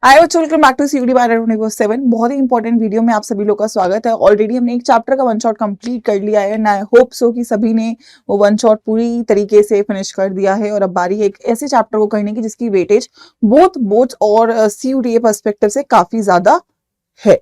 I was welcome back to CUD by 24/7। बहुत ही important video में आप सभी लोग का स्वागत है। ऑलरेडी हमने एक चैप्टर का वन शॉट कंप्लीट कर लिया है एंड आई होप सो कि सभी ने वो वन शॉट पूरी तरीके से फिनिश कर दिया है और अब बारी है एक ऐसे चैप्टर को करने की जिसकी वेटेज बोथ बोथ और सीयूडी पर्सपेक्टिव से काफी ज्यादा है।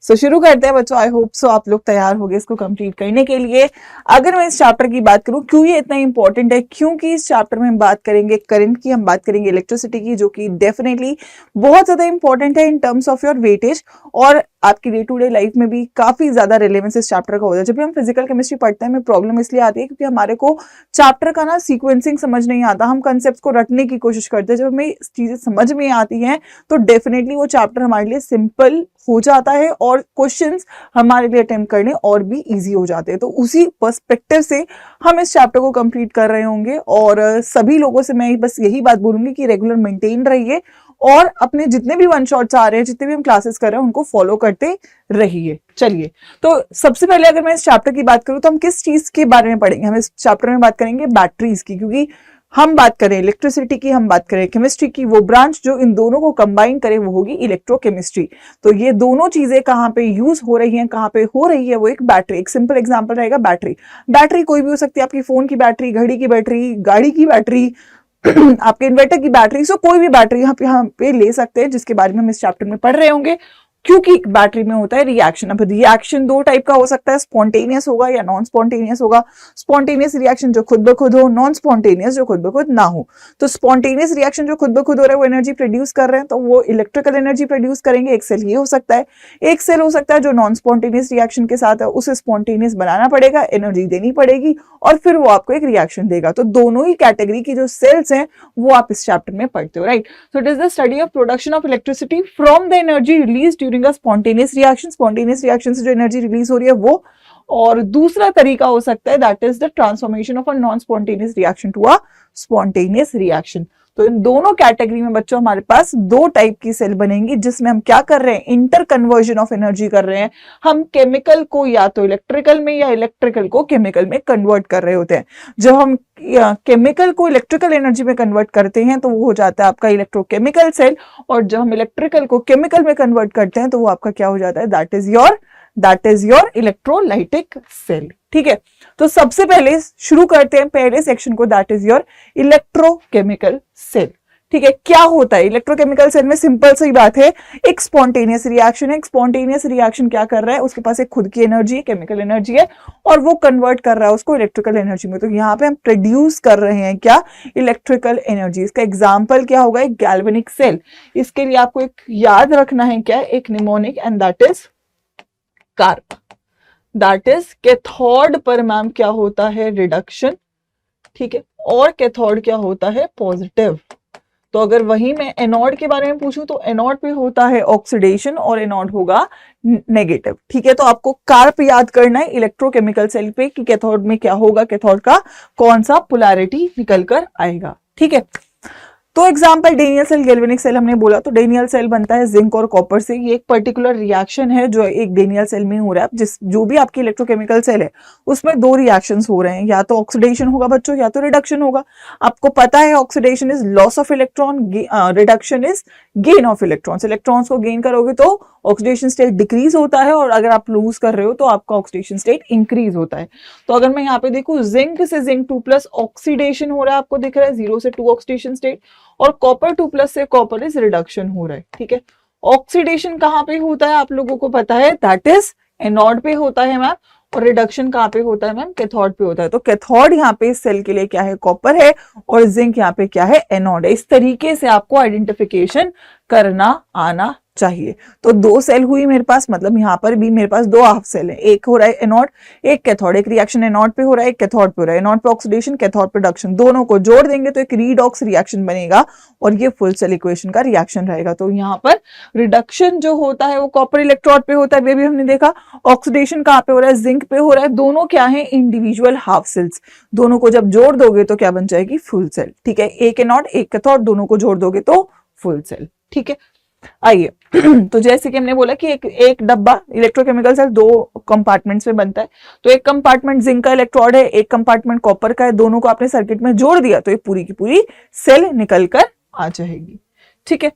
शुरू करते हैं बच्चों। आई होप सो आप लोग तैयार हो गए इसको कंप्लीट करने के लिए। अगर मैं इस चैप्टर की बात करूं, क्यों ये इतना इंपॉर्टेंट है, क्योंकि इस चैप्टर में हम बात करेंगे करंट की, हम बात करेंगे इलेक्ट्रिसिटी की, जो कि डेफिनेटली बहुत ज्यादा इंपॉर्टेंट है in terms of your weightage और आपकी डे टू डे लाइफ में भी काफी ज्यादा रिलेवेंस इस चैप्टर का होता है। जब भी हम फिजिकल केमिस्ट्री पढ़ते हैं हमें प्रॉब्लम इसलिए आती है क्योंकि हमारे को चैप्टर का ना सीक्वेंसिंग समझ नहीं आता। हम कंसेप्ट को रटने की कोशिश करते हैं, जब हमें चीजें समझ में आती हैं तो डेफिनेटली वो चैप्टर हमारे लिए सिंपल हो जाता है और क्वेश्चंस हमारे लिए अटेम्प्ट करने और भी इजी हो जाते हैं। तो उसी पर्सपेक्टिव से हम इस चैप्टर को कंप्लीट कर रहे होंगे और सभी लोगों से मैं बस यही बात बोलूंगी कि रेगुलर मेंटेन रहिए और अपने जितने भी वन शॉट्स आ रहे हैं, जितने भी हम क्लासेस कर रहे हैं, उनको फॉलो करते रहिए। चलिए, तो सबसे पहले अगर मैं इस चैप्टर की बात करूं तो हम किस चीज के बारे में पढ़ेंगे? हम इस चैप्टर में बात करेंगे बैटरीज की, क्योंकि हम बात करें इलेक्ट्रिसिटी की, हम बात करें केमिस्ट्री की, वो ब्रांच जो इन दोनों को कंबाइन करे वो होगी इलेक्ट्रोकेमिस्ट्री। तो ये दोनों चीजें कहाँ पे यूज हो रही हैं, कहाँ पे हो रही है, वो एक बैटरी, एक सिंपल एग्जांपल रहेगा बैटरी। बैटरी कोई भी हो सकती है, आपकी फोन की बैटरी, घड़ी की बैटरी, गाड़ी की बैटरी, आपके इन्वर्टर की बैटरी, सो कोई भी बैटरी यहाँ पे ले सकते हैं, जिसके बारे में हम इस चैप्टर में पढ़ रहे होंगे। क्योंकि बैटरी में होता है रिएक्शन। अब रिएक्शन दो टाइप का हो सकता है, स्पॉन्टेनियस होगा या नॉन स्पॉन्टेनियस होगा। स्पॉन्टेनियस रिएक्शन जो खुद ब खुद हो, नॉन स्पॉन्टेनियस जो खुद ब खुद ना हो। तो स्पॉन्टेनियस रिएक्शन जो खुद ब खुद हो रहा है वो एनर्जी प्रोड्यूस कर रहे हैं, तो वो इलेक्ट्रिकल एनर्जी प्रोड्यूस करेंगे। एक सेल ये हो सकता है, एक सेल हो सकता है जो नॉन स्पॉन्टेनियस रिएक्शन के साथ है, उसे स्पॉन्टेनियस बनाना पड़ेगा, एनर्जी देनी पड़ेगी और फिर वो आपको एक रिएक्शन देगा। तो दोनों ही कैटेगरी की जो सेल्स हैं वो आप इस चैप्टर में पढ़ते हो, right? So it is the study of production of electricity from the energy release during a spontaneous reaction. Spontaneous reaction से जो एनर्जी रिलीज हो रही है वो, और दूसरा तरीका हो सकता है that is the transformation of a non spontaneous reaction to a spontaneous reaction. तो इन दोनों कैटेगरी में बच्चों हमारे पास दो टाइप की सेल बनेंगी, जिसमें हम क्या कर रहे हैं, इंटर कन्वर्जन ऑफ एनर्जी कर रहे हैं। हम केमिकल को या तो इलेक्ट्रिकल में या इलेक्ट्रिकल को केमिकल में कन्वर्ट कर रहे होते हैं। जब हम केमिकल को इलेक्ट्रिकल एनर्जी में कन्वर्ट करते हैं तो वो हो जाता है आपका इलेक्ट्रोकेमिकल सेल, और जब हम इलेक्ट्रिकल को केमिकल में कन्वर्ट करते हैं तो वो आपका क्या हो जाता है, that is your electrolytic cell. ठीक है, तो सबसे पहले शुरू करते हैं पहले सेक्शन को, that is your electrochemical cell. ठीक है, क्या होता है इलेक्ट्रोकेमिकल सेल में? सिंपल सी बात है, एक स्पॉन्टेनियस रिएक्शन है। स्पॉन्टेनियस रिएक्शन क्या कर रहा है, उसके पास एक खुद की एनर्जी है, केमिकल एनर्जी है, और वो कन्वर्ट कर रहा है उसको इलेक्ट्रिकल एनर्जी में। तो यहाँ पे हम प्रोड्यूस कर रहे हैं क्या, इलेक्ट्रिकल एनर्जी। इसका एग्जाम्पल क्या होगा, एक गैल्वेनिक सेल। इसके लिए आपको एक याद रखना है क्या, एक mnemonic, and that is carp. That is cathode पर मैम क्या होता है, रिडक्शन। ठीक है, और कैथोड क्या होता है, पॉजिटिव। तो अगर वही मैं एनोड के बारे में पूछूं तो एनोड पे होता है ऑक्सीडेशन और एनोड होगा नेगेटिव। ठीक है, तो आपको कार्प याद करना है इलेक्ट्रोकेमिकल सेल पे कि कैथोड में क्या होगा, कैथोड का कौन सा पोलैरिटी निकल कर आएगा। ठीक है, तो example Daniel cell, galvanic cell हमने बोला, तो डेनियल सेल बनता है जिंक और कॉपर से। ये एक पर्टिकुलर रिएक्शन है जो एक डेनियल सेल में हो रहा है। जो भी आपकी इलेक्ट्रोकेमिकल सेल है उसमें दो रिएक्शंस हो रहे हैं, या तो ऑक्सीडेशन होगा बच्चों या तो रिडक्शन होगा। आपको पता है oxidation is loss of electron, reduction is gain of electrons. Electrons को गेन करोगे तो ऑक्सीडेशन स्टेट डिक्रीज होता है, और अगर आप लूज कर रहे हो तो आपका ऑक्सीडेशन स्टेट इंक्रीज होता है। तो अगर मैं यहाँ पे देखूं, जिंक से जिंक 2+ ऑक्सीडेशन हो रहा है, आपको दिख रहा है 0 से 2 ऑक्सीडेशन स्टेट, और कॉपर 2+ से कॉपर इज रिडक्शन हो रहा है। ठीक है, ऑक्सीडेशन कहाँ पे होता है आप लोगों को पता है, दैट इज एनोड पे होता है मैम, और रिडक्शन कहाँ पे होता है मैम, कैथोड पे होता है। तो कैथोड यहाँ पे इस सेल के लिए क्या है, कॉपर है, और जिंक यहाँ पे क्या है, एनोड है। इस तरीके से आपको आइडेंटिफिकेशन करना आना चाहिए। तो दो सेल हुई मेरे पास, मतलब यहाँ पर भी मेरे पास दो हाफ सेल है, एक हो रहा है एनोड, एक कैथोड। एक रिएक्शन एनोड पे हो रहा है, एक कैथोड पे हो रहा है। एनोड पे ऑक्सीडेशन, कैथोड पे रिडक्शन, दोनों को जोड़ देंगे तो एक रीडॉक्स रिएक्शन बनेगा, और ये फुल सेल इक्वेशन का रिएक्शन रहेगा। तो यहाँ पर रिडक्शन जो होता है वो कॉपर इलेक्ट्रोड पे होता है, वे भी हमने देखा। ऑक्सीडेशन कहाँ पे हो रहा है, जिंक पे हो रहा है। दोनों क्या है, इंडिविजुअल हाफ सेल्स। दोनों को जब जोड़ दोगे तो क्या बन जाएगी, फुल सेल। ठीक है, एक एनोड एक कैथोड, दोनों को जोड़ दोगे तो फुल सेल। ठीक है, आइए तो जैसे कि हमने बोला कि एक डब्बा इलेक्ट्रोकेमिकल सेल दो कंपार्टमेंट्स में बनता है। तो एक कंपार्टमेंट जिंक का इलेक्ट्रोड है, एक कंपार्टमेंट कॉपर का है, दोनों को आपने सर्किट में जोड़ दिया तो ये पूरी की पूरी सेल निकल कर आ जाएगी। ठीक है,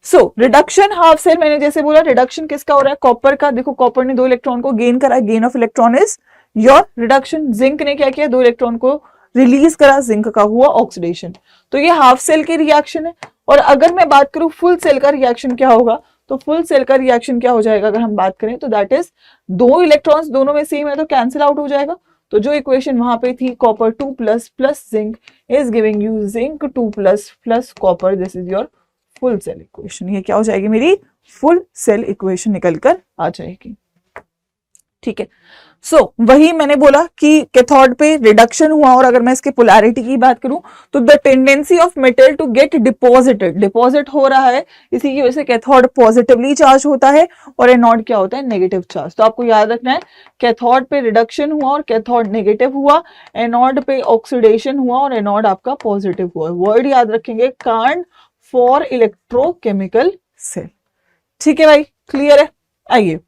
सो रिडक्शन हाफ सेल, मैंने जैसे बोला रिडक्शन किसका हो रहा है, कॉपर का। देखो कॉपर ने 2 इलेक्ट्रॉन को गेन करा, gain of electron is your reduction. Zinc ने क्या किया, 2 इलेक्ट्रॉन को रिलीज करा, जिंक का हुआ ऑक्सीडेशन। तो ये हाफ सेल के रिएक्शन है। और अगर मैं बात करूं फुल सेल का रिएक्शन क्या होगा, तो फुल सेल का रिएक्शन क्या हो जाएगा अगर हम बात करें तो दैट इज 2 इलेक्ट्रॉन्स दोनों में सेम है तो कैंसिल आउट हो जाएगा। तो जो इक्वेशन वहां पे थी copper 2 plus plus zinc is giving you zinc 2 plus plus copper, this is your full cell equation. ये क्या हो जाएगी, मेरी फुल सेल इक्वेशन निकल कर आ जाएगी। ठीक है, सो वही मैंने बोला कि कैथोड पे रिडक्शन हुआ। और अगर मैं इसके पोलैरिटी की बात करूं तो the tendency of metal to get deposited, deposit हो रहा है, इसी की वजह से कैथोड पॉजिटिवली चार्ज होता है और एनोड क्या होता है, नेगेटिव चार्ज। तो आपको याद रखना है कैथोड पे रिडक्शन हुआ और कैथोड नेगेटिव हुआ, एनोड पे ऑक्सीडेशन हुआ और एनोड आपका पॉजिटिव हुआ। वर्ड याद रखेंगे, कांड फॉर इलेक्ट्रोकेमिकल सेल। ठीक है भाई, क्लियर है। आइए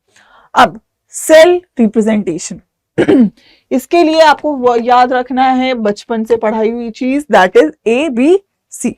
अब सेल रिप्रेजेंटेशन इसके लिए आपको याद रखना है बचपन से पढ़ाई हुई चीज, दैट इज ABC।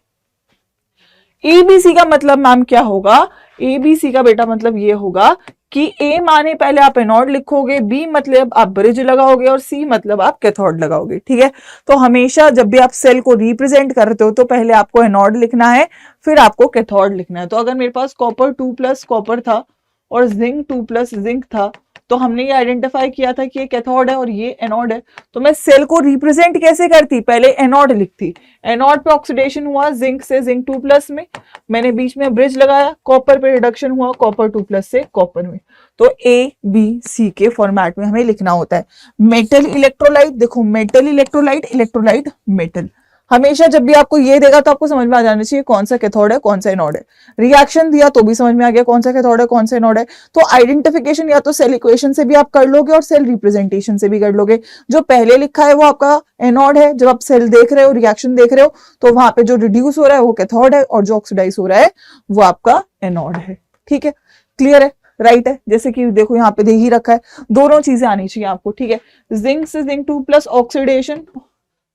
ABC का मतलब मैम क्या होगा, ABC का बेटा मतलब ये होगा कि A माने पहले आप एनोड लिखोगे, B मतलब आप ब्रिज लगाओगे और C मतलब आप कैथोड लगाओगे। ठीक है, तो हमेशा जब भी आप सेल को रिप्रेजेंट करते हो तो पहले आपको एनोड लिखना है, फिर आपको कैथोड लिखना है। तो अगर मेरे पास कॉपर 2 प्लस कॉपर था और जिंक 2 प्लस जिंक था, तो हमने ये आइडेंटिफाई किया था कि ये कैथोड है और ये एनोड है। तो मैं सेल को रिप्रेजेंट कैसे करती, पहले एनोड लिखती, एनोड पे ऑक्सीडेशन हुआ जिंक से जिंक 2 प्लस में, मैंने बीच में ब्रिज लगाया, कॉपर पे रिडक्शन हुआ कॉपर 2 प्लस से कॉपर में। तो ABC के फॉर्मेट में हमें लिखना होता है। मेटल इलेक्ट्रोलाइट, देखो मेटल इलेक्ट्रोलाइट, इलेक्ट्रोलाइट मेटल, हमेशा जब भी आपको ये देगा तो आपको समझ में आ जाना चाहिए कौन सा कैथोड है कौन सा एनोड है। रिएक्शन दिया तो भी समझ में आ गया कौन सा कैथोड है कौन सा एनोड है। तो आइडेंटिफिकेशन या तो सेल इक्वेशन से भी आप कर लोगे और सेल रिप्रेजेंटेशन से भी कर लोगे। जो पहले लिखा है वो आपका एनोड है, जब आप सेल देख रहे हो रिएक्शन देख रहे हो तो वहां पे जो रिड्यूस हो रहा है वो कैथोड है और जो ऑक्सीडाइज हो रहा है वो आपका एनोड है। ठीक है, क्लियर है, राइट है। जैसे कि देखो यहाँ पे दे ही रखा है, दोनों चीजें आनी चाहिए आपको। ठीक है, जिंक से zinc 2 plus oxidation,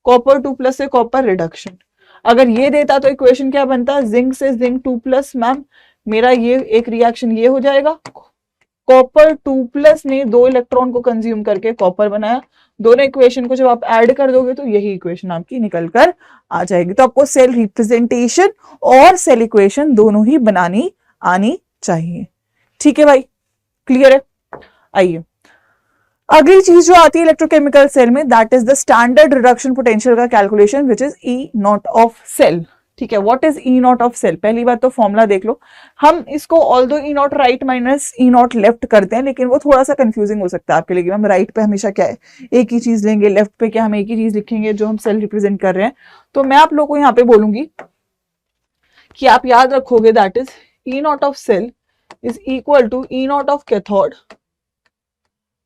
copper 2 plus से कॉपर रिडक्शन। अगर ये देता तो इक्वेशन क्या बनता, जिंक से जिंक 2 प्लस, मैम मेरा ये एक रिएक्शन ये हो जाएगा, कॉपर 2 प्लस ने 2 इलेक्ट्रॉन को कंज्यूम करके कॉपर बनाया। दोनों इक्वेशन को जब आप ऐड कर दोगे तो यही इक्वेशन आपकी निकल कर आ जाएगी। तो आपको सेल रिप्रेजेंटेशन और सेल इक्वेशन दोनों ही बनानी आनी चाहिए। ठीक है भाई, क्लियर है। आइए अगली चीज जो आती है इलेक्ट्रोकेमिकल सेल में, that is the standard reduction potential का calculation which is E naught of cell. ठीक है, what is E naught of cell, पहली बात तो फॉर्मूला देख लो। हम इसको although E naught right minus E naught left करते हैं, लेकिन वो थोड़ा सा कंफ्यूजिंग हो सकता है आपके लिए। हम राइट पे हमेशा क्या है एक ही चीज लेंगे, लेफ्ट पे क्या हम एक ही चीज लिखेंगे जो हम सेल रिप्रेजेंट कर रहे हैं। तो मैं आप लोगों को यहाँ पे बोलूंगी कि आप याद रखोगे that is E naught of cell is equal to E naught of cathode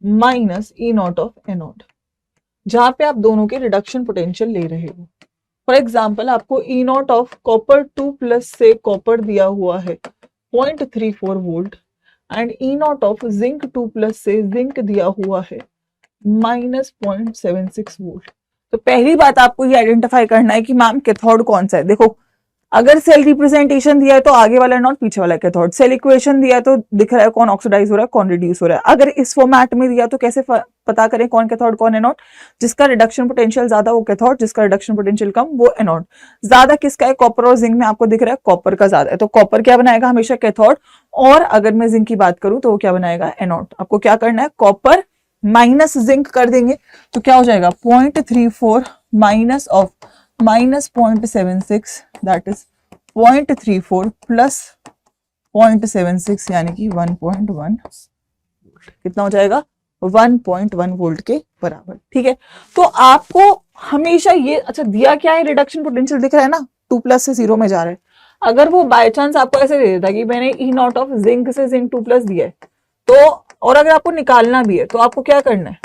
minus E naught of anode, जहां पे आप दोनों के रिडक्शन पोटेंशियल ले रहे हो। फॉर एग्जाम्पल आपको ई नॉट ऑफ कॉपर 2 प्लस से कॉपर दिया हुआ है 0.34 volt and E naught of zinc 2 plus से जिंक दिया हुआ है माइनस 0.76 वोल्ट। तो पहली बात आपको ये आइडेंटिफाई करना है कि मैम कैथोड कौन सा है। देखो अगर सेल रिप्रेजेंटेशन दिया है तो आगे वाला नॉट पीछे वाला कैथोड, सेल इक्वेशन दिया है तो दिख रहा है कौन ऑक्सीडाइज हो रहा है कौन रिड्यूस हो रहा है। अगर इस फॉर्मेट में दिया तो कैसे पता करें कौन कैथोड कौन एनोड, जिसका रिडक्शन पोटेंशियल ज्यादा वो कैथोड, जिसका रिडक्शन पोटेंशियल कम वो एनोड। ज्यादा किसका है, कॉपर और जिंक में आपको दिख रहा है कॉपर का ज्यादा है, तो कॉपर क्या बनाएगा हमेशा कैथोड, और अगर मैं जिंक की बात करूं तो वो क्या बनाएगा एनोड। आपको क्या करना है, कॉपर माइनस जिंक कर देंगे तो क्या हो जाएगा 0.34 minus of minus 0.76 that is 0.34 plus 0.76 यानी कि 1.1 कितना हो जाएगा 1.1 वोल्ट के बराबर। ठीक है, तो आपको हमेशा ये अच्छा दिया क्या है, रिडक्शन पोटेंशियल दिख रहा है ना 2 प्लस से 0 में जा रहा है। अगर वो बाय चांस आपको ऐसे दे देता कि मैंने ई नॉट ऑफ जिंक से जिंक 2 प्लस दिया है तो, और अगर आपको निकालना भी है तो आपको क्या करना है,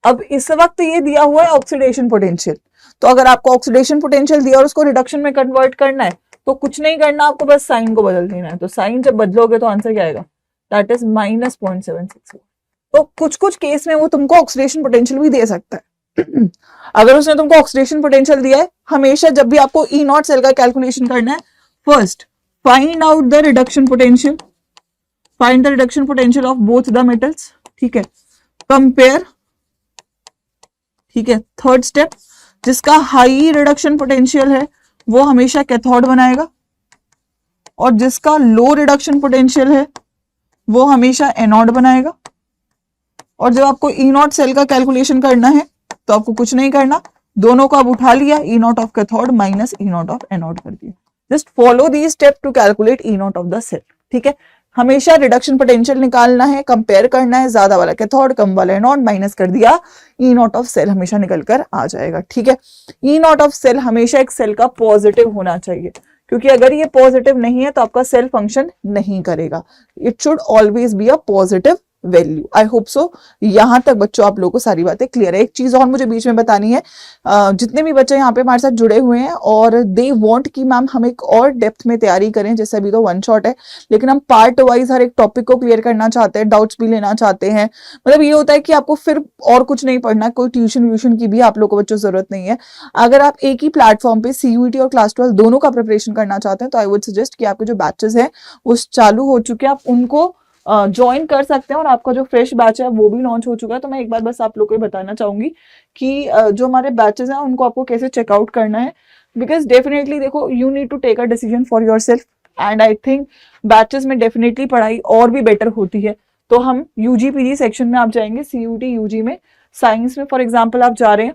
अब इस वक्त ये दिया हुआ है ऑक्सीडेशन पोटेंशियल, तो अगर आपको ऑक्सीडेशन पोटेंशियल दिया और उसको रिडक्शन में कन्वर्ट करना है तो कुछ नहीं करना, आपको बस साइन को बदल देना है। तो साइन जब बदलोगे तो आंसर क्या आएगा, दैट इज माइनस 0.76। तो कुछ कुछ केस में वो तुमको ऑक्सीडेशन पोटेंशियल भी दे सकता है। अगर उसने तुमको ऑक्सीडेशन पोटेंशियल दिया है, हमेशा जब भी आपको ई नॉट सेल का कैलकुलेशन करना है, first find out the reduction potential, find the reduction potential of both the metals, ठीक है, कंपेयर, ठीक है। थर्ड स्टेप, जिसका हाई रिडक्शन पोटेंशियल है वो हमेशा कैथोड बनाएगा और जिसका लो रिडक्शन पोटेंशियल है वो हमेशा एनोड बनाएगा। और जब आपको ई नॉट सेल का कैलकुलेशन करना है तो आपको कुछ नहीं करना, दोनों को आप उठा लिया, E naught of cathode minus E naught of anode कर दिया। Just follow the step to calculate E naught of the cell, ठीक है। हमेशा रिडक्शन पोटेंशियल निकालना है, कंपेयर करना है, ज्यादा वाला कैथोड कम वाला एनोड, माइनस कर दिया, ई नॉट ऑफ सेल हमेशा निकल कर आ जाएगा, ठीक है। ई नॉट ऑफ सेल हमेशा एक सेल का पॉजिटिव होना चाहिए, क्योंकि अगर ये पॉजिटिव नहीं है तो आपका सेल फंक्शन नहीं करेगा। It should always be a positive value. I hope so यहां तक बच्चों आप लोगों को सारी बातें क्लियर है। एक चीज और मुझे बीच में बतानी है, जितने भी बच्चे यहाँ पे हमारे साथ जुड़े हुए हैं और दे वांट कि मैम हम एक और डेप्थ में तैयारी करें, जैसे अभी तो वन शॉट है लेकिन हम पार्ट वाइज हर एक टॉपिक को क्लियर करना चाहते हैं, डाउट्स भी लेना चाहते हैं। मतलब ये होता है कि आपको फिर और कुछ नहीं पढ़ना, कोई ट्यूशन व्यूशन की भी आप लोग को बच्चों जरूरत नहीं है। अगर आप एक ही प्लेटफॉर्म पे सीयूईटी और क्लास 12 दोनों का प्रिपरेशन करना चाहते हैं तो आई वुड सजेस्ट कि आपके जो बैचेस हैं वो चालू हो चुके हैं, आप उनको ज्वाइन कर सकते हैं और आपका जो फ्रेश बैच है वो भी लॉन्च हो चुका है। तो मैं एक बार बस आप लोग को बताना चाहूंगी कि जो हमारे बैचेस हैं उनको आपको कैसे चेकआउट करना है, बिकॉज डेफिनेटली देखो you need to take a decision for yourself and I think batches में डेफिनेटली पढ़ाई और भी बेटर होती है। तो हम यूजी पीजी सेक्शन में आप जाएंगे, सीयूटी यूजी में साइंस में फॉर एग्जाम्पल आप जा रहे हैं,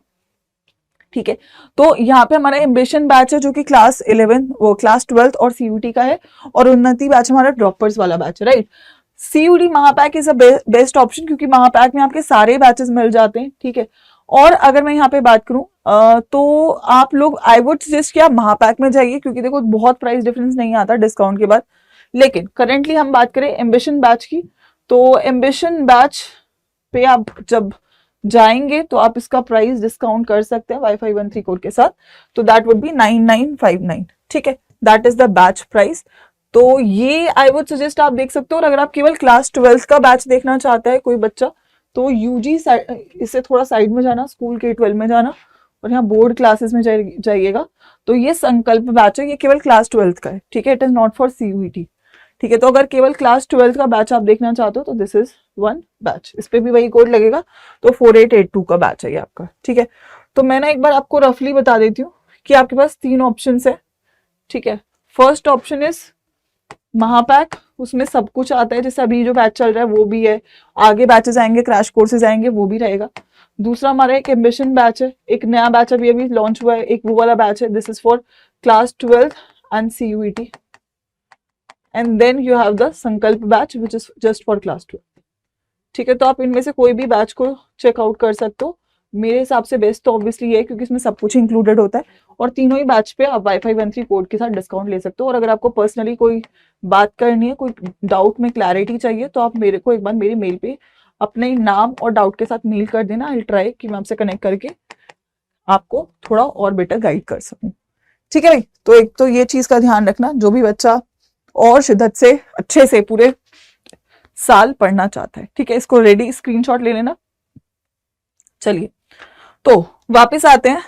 ठीक है। तो यहाँ पे हमारा एम्बिशन बैच है जो कि क्लास 11 वो क्लास 12 और सीयूटी का है, और उन्नति बैच हमारा ड्रॉपर्स वाला बैच है, right. CUD Mahapack is a best option क्योंकि महापैक में आपके सारे बैचेस मिल जाते हैं, ठीक है। और अगर मैं यहाँ पे बात करूं तो आप लोग आई वुड सजेस्ट कि आप महापैक में जाइए, क्योंकि देखो बहुत प्राइस डिफरेंस नहीं आता डिस्काउंट के बाद। लेकिन करेंटली हम बात करें एम्बिशन बैच की, तो एम्बिशन बैच पे आप जब जाएंगे तो आप इसका प्राइस डिस्काउंट कर सकते हैं वाईफाई 13 कोड के साथ, तो दैट वुड बी 9959, ठीक है। That is the batch price. तो ये आई वुड सजेस्ट आप देख सकते हो। और अगर आप केवल क्लास 12 का बैच देखना चाहता है कोई बच्चा तो यूजी इससे थोड़ा साइड में जाना, स्कूल के 12 में जाना और यहाँ बोर्ड क्लासेस में जाइएगा। तो ये संकल्प बैच है, ये केवल क्लास 12 का है, ठीक है। It is not for CUET, ठीक है। तो अगर केवल क्लास 12 का बैच आप देखना चाहते हो तो दिस इज वन बैच, इस पे भी वही कोड लगेगा, तो 4882 का बैच है ये आपका, ठीक है। तो मैं ना एक बार आपको रफली बता देती हूँ कि आपके पास 3 ऑप्शन है, ठीक है। फर्स्ट ऑप्शन इज महापैक, उसमें सब कुछ आता है, जैसे अभी जो बैच चल रहा है वो भी है, आगे बैचेस आएंगे, क्रैश कोर्सेज आएंगे, वो भी रहेगा। दूसरा हमारा एक एम्बिशन बैच है, एक नया बैच अभी अभी लॉन्च हुआ है, एक वो वाला बैच है, this is for class 12 and CUET, and then you have the Sankalp batch which is just for class 12, ठीक है। तो आप इनमें से कोई भी बैच को चेकआउट कर सकते हो। मेरे हिसाब से बेस्ट तो ऑब्वियसली है क्योंकि इसमें सब कुछ इंक्लूडेड होता है, और तीनों ही बैच पे आप वाईफाई 13 कोड के साथ डिस्काउंट ले सकते हो। और अगर आपको पर्सनली कोई बात करनी है, कोई डाउट में क्लैरिटी चाहिए, तो आप मेरे को एक बार मेरी मेल पे अपने नाम और डाउट के साथ मेल कर देना। आई ट्राई कि मैं आपसे कनेक्ट करके आपको थोड़ा और बेटर गाइड कर सकूं, ठीक है भाई। तो एक तो ये चीज का ध्यान रखना, जो भी बच्चा और शिद्दत से अच्छे से पूरे साल पढ़ना चाहता है, ठीक है, इसको रेडी स्क्रीनशॉट ले लेना। चलिए तो वापस आते हैं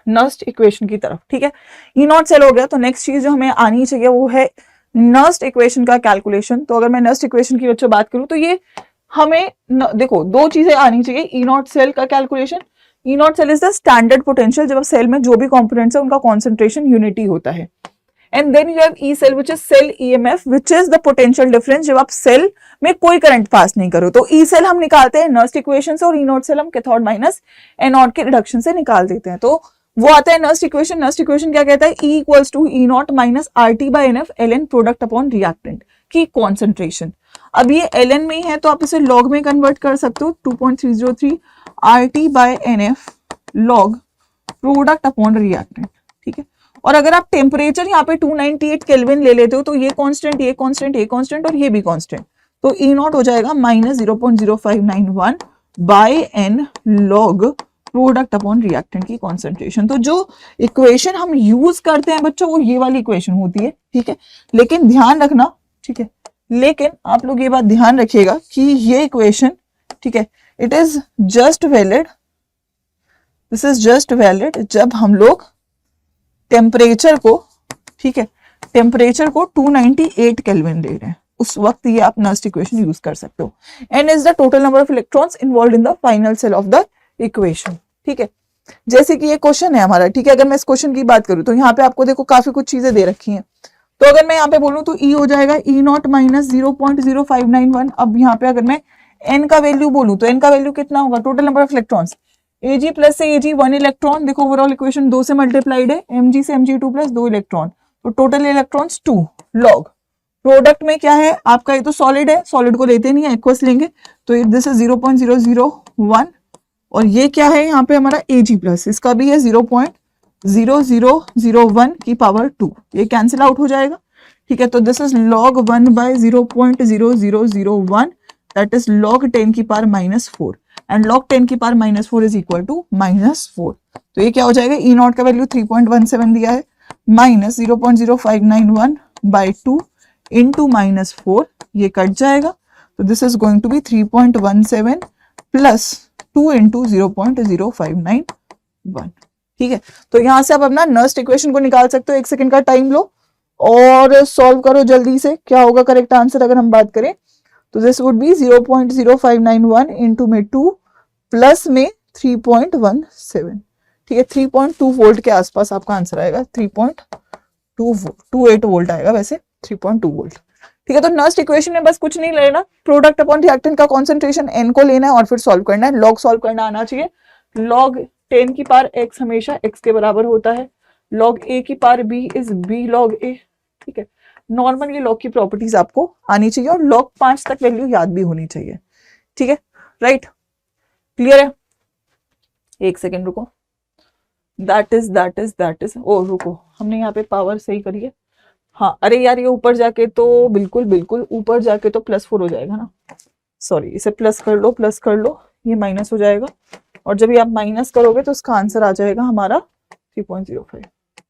नर्स्ट इक्वेशन की तरफ, ठीक है। ई नॉट सेल हो गया, तो नेक्स्ट चीज जो हमें आनी चाहिए वो है नर्स्ट इक्वेशन का कैलकुलेशन। तो अगर मैं नर्स्ट इक्वेशन की बच्चों बात करूं तो ये हमें देखो 2 चीजें आनी चाहिए, ई नॉट सेल का calculation. E naught cell is the standard potential, जब सेल में जो भी कॉम्पोनेंट्स है उनका कॉन्सेंट्रेशन यूनिटी होता है। And then you have E cell which is cell EMF which is the potential difference जब आप सेल में कोई करंट पास नहीं करो। तो ई सेल हम निकालते हैं नर्स्ट इक्वेशन से और ई नॉट सेल हम कैथोड माइनस एनोड के रिडक्शन से निकाल देते हैं। तो वो आता है नर्स्ट इक्वेशन। नर्स्ट इक्वेशन क्या कहता है, E equals to E naught minus R T by N F L N product upon reactant की कॉन्सेंट्रेशन। अब ये एल एन में ही है तो आप इसे लॉग में कन्वर्ट कर सकते हो, 2.303 R T by N F log product upon reactant, ठीक है। और अगर आप टेम्परेचर यहाँ पे 298 केल्विन ले लेते हो तो ये कांस्टेंट, ये कांस्टेंट, ये कांस्टेंट और ये भी कांस्टेंट, तो ई नॉट हो जाएगा minus 0.0591 by N log product upon reactant की कॉन्सेंट्रेशन। तो जो इक्वेशन हम यूज करते हैं बच्चों वो ये वाली इक्वेशन होती है, ठीक है। लेकिन ध्यान रखना, ठीक है, लेकिन आप लोग ये बात ध्यान रखिएगा कि ये इक्वेशन, ठीक है, it is just valid, this is just valid जब हम लोग टेम्परेचर को, ठीक है, टेम्परेचर को 298 केल्विन दे रहे हैं, उस वक्त ये आप नर्स्ट इक्वेशन यूज कर सकते हो। n is the total number of electrons involve in the final cell of the equation. ठीक है, जैसे कि ये क्वेश्चन है हमारा, ठीक है, अगर मैं इस क्वेश्चन की बात करूं तो यहाँ पे आपको देखो काफी कुछ चीजें दे रखी हैं। तो अगर मैं यहाँ पे बोलूं तो E हो जाएगा E0 माइनस 0.0591। अब यहाँ पे अगर मैं n का वैल्यू बोलूं तो n का वैल्यू कितना होगा, total number of electrons Ag plus से Ag 1 इलेक्ट्रॉन, देखो ओवरऑल इक्वेशन 2 से मल्टीप्लाइड है, Mg से Mg2 प्लस 2 इलेक्ट्रॉन, तो टोटल इलेक्ट्रॉन्स 2 लॉग। प्रोडक्ट में क्या है आपका, ये तो सॉलिड है, सॉलिड को लेते नहीं है, एक्वस लेंगे, तो दिस इज 0.001 और ये क्या है यहाँ पे हमारा Ag प्लस, इसका भी है 0.0001 की पावर 2, ये कैंसिल आउट हो जाएगा। ठीक है, तो this is log 1 by 0.0001 that is log 10 की पावर -4 एंड log 10 की पावर -4 इज इक्वल टू -4। तो ये क्या हो जाएगा, E नॉट का वैल्यू 3.17 दिया है, माइनस 0.0591 बाई 2 इंटू -4, ये कट जाएगा, तो this is going to be 3.17 plus 2 into 0.0591। ठीक है, तो यहां से आप अपना नर्स्ट इक्वेशन को निकाल सकते हो। 1 सेकंड का टाइम लो और सॉल्व करो जल्दी से, क्या होगा करेक्ट आंसर अगर हम बात करें तो दिस वुड बी 0.0591 इंटू में 2 प्लस में 3.17। ठीक है, 3.2 वोल्ट के आसपास आपका आंसर आएगा, 3.28 वोल्ट आएगा, वैसे 3.2 वोल्ट। ठीक है, तो नर्स्ट इक्वेशन में बस कुछ नहीं लेना, प्रोडक्ट अपॉन रिएक्टेंट का कॉन्सेंट्रेशन n को लेना है और फिर सॉल्व करना है। लॉग सॉल्व करना आना चाहिए, log 10 की पावर x हमेशा x के बराबर होता है, log a की power b is b log a। ठीक है, नॉर्मल ये log की प्रॉपर्टीज आपको आनी चाहिए और log 5 तक वैल्यू याद भी होनी चाहिए। ठीक है, राइट, क्लियर है। 1 सेकेंड रुको, दैट इज ओ रुको, हमने यहाँ पे पावर सही करी है। हाँ, अरे यार ये ऊपर जाके तो बिल्कुल ऊपर जाके तो +4 हो जाएगा ना, सॉरी, इसे प्लस कर लो, ये माइनस हो जाएगा और जब ये आप माइनस करोगे तो उसका आंसर आ जाएगा हमारा 3.05।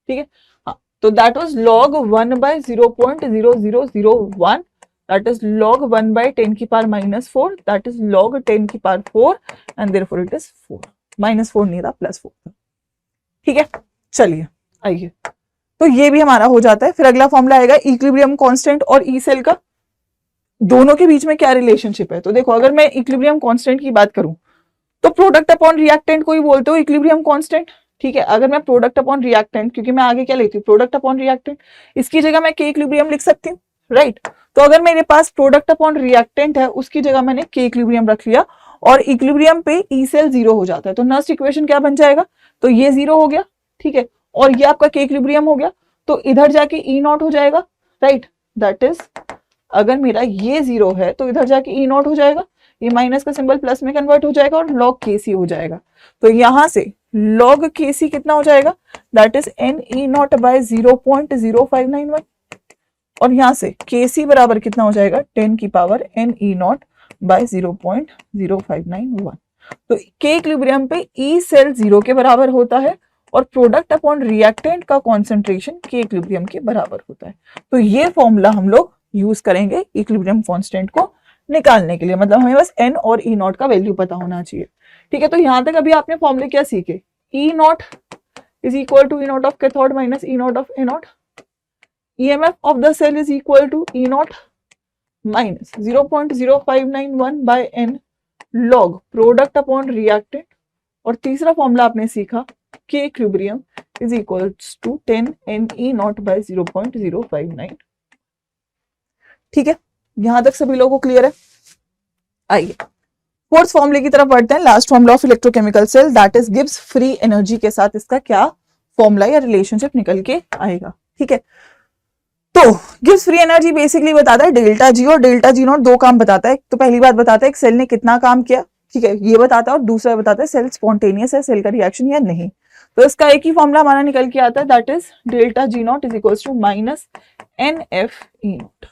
ठीक है, हाँ, तो that was log 1 by 0.0001 that is log 1 by 10 की पावर -4 दैट इज log 10 की power 4 and therefore it is 4, -4 नहीं था +4 था। ठीक है, चलिए आइए, तो ये भी हमारा हो जाता है। फिर अगला फॉर्मूला आएगा इक्विलिब्रियम कांस्टेंट और ई सेल का, दोनों के बीच में क्या रिलेशनशिप है। तो देखो, अगर मैं इक्विलिब्रियम कांस्टेंट की बात करूं तो प्रोडक्ट अपॉन रिएक्टेंट को ही बोलते हो इक्विलिब्रियम कांस्टेंट। ठीक है, अगर मैं प्रोडक्ट अपॉन रिएक्टेंट, क्योंकि मैं आगे क्या लेती हूँ प्रोडक्ट अपॉन रिएक्टेंट, इसकी जगह मैं के इक्विलिब्रियम लिख सकती हूँ, राइट। तो अगर मेरे पास प्रोडक्ट अपॉन रिएक्टेंट है उसकी जगह मैंने के इक्विलिब्रियम रख लिया और इक्विलिब्रियम पे ई सेल 0 हो जाता है, तो नर्स्ट इक्वेशन क्या बन जाएगा, तो ये 0 हो गया, ठीक है, और ये आपका के इक्विलिब्रियम हो गया, तो इधर जाके ई नॉट हो जाएगा, राइट। दैट इज अगर मेरा ये 0 है तो इधर जाके ई नॉट हो जाएगा, ये माइनस का सिंबल प्लस में कन्वर्ट हो जाएगा और log kc हो जाएगा। तो यहां से log kc कितना हो जाएगा, that is n e naught by 0.0591 और यहां से kc बराबर कितना हो जाएगा 10 की power n e naught by 0.0591। तो के इक्विलिब्रियम पे ई सेल 0 के बराबर होता है और प्रोडक्ट अपॉन रिएक्टेंट का कॉन्सेंट्रेशन के इक्विलिब्रियम के बराबर होता है। तो ये फॉर्मूला हम लोग यूज करेंगे इक्विलिब्रियम कांस्टेंट को निकालने के लिए, मतलब हमें बस n और e नॉट का वैल्यू पता होना चाहिए। ठीक है, तो यहां तक अभी आपने फॉर्मूले क्या सीखे, e naught is equal to e naught of cathode minus e naught of a naught, EMF of the cell is equal to e naught minus 0.0591 by n log product upon reactant, और तीसरा formula आपने सीखा K equilibrium is equal to 10 n e naught by 0.059। ठीक है, यहां तक सभी लोगों को क्लियर है। आइए फोर्थ फॉर्मूले की तरफ बढ़ते हैं, last formula of electrochemical cell that is gives free energy के साथ इसका क्या फॉर्मूला या रिलेशनशिप निकल के आएगा। ठीक है, तो गिव्स फ्री एनर्जी बेसिकली बताता है डेल्टा जी और डेल्टा जी नॉट, दो काम बताता है। तो पहली बात बताता है एक सेल ने कितना काम किया, ठीक है, ये बताता है, और दूसरा बताता है सेल स्पॉन्टेनियस है, सेल का रिएक्शन या नहीं। तो इसका एक ही फॉर्मूला हमारा निकल के आता है that is delta G naught is equal to minus N F E naught.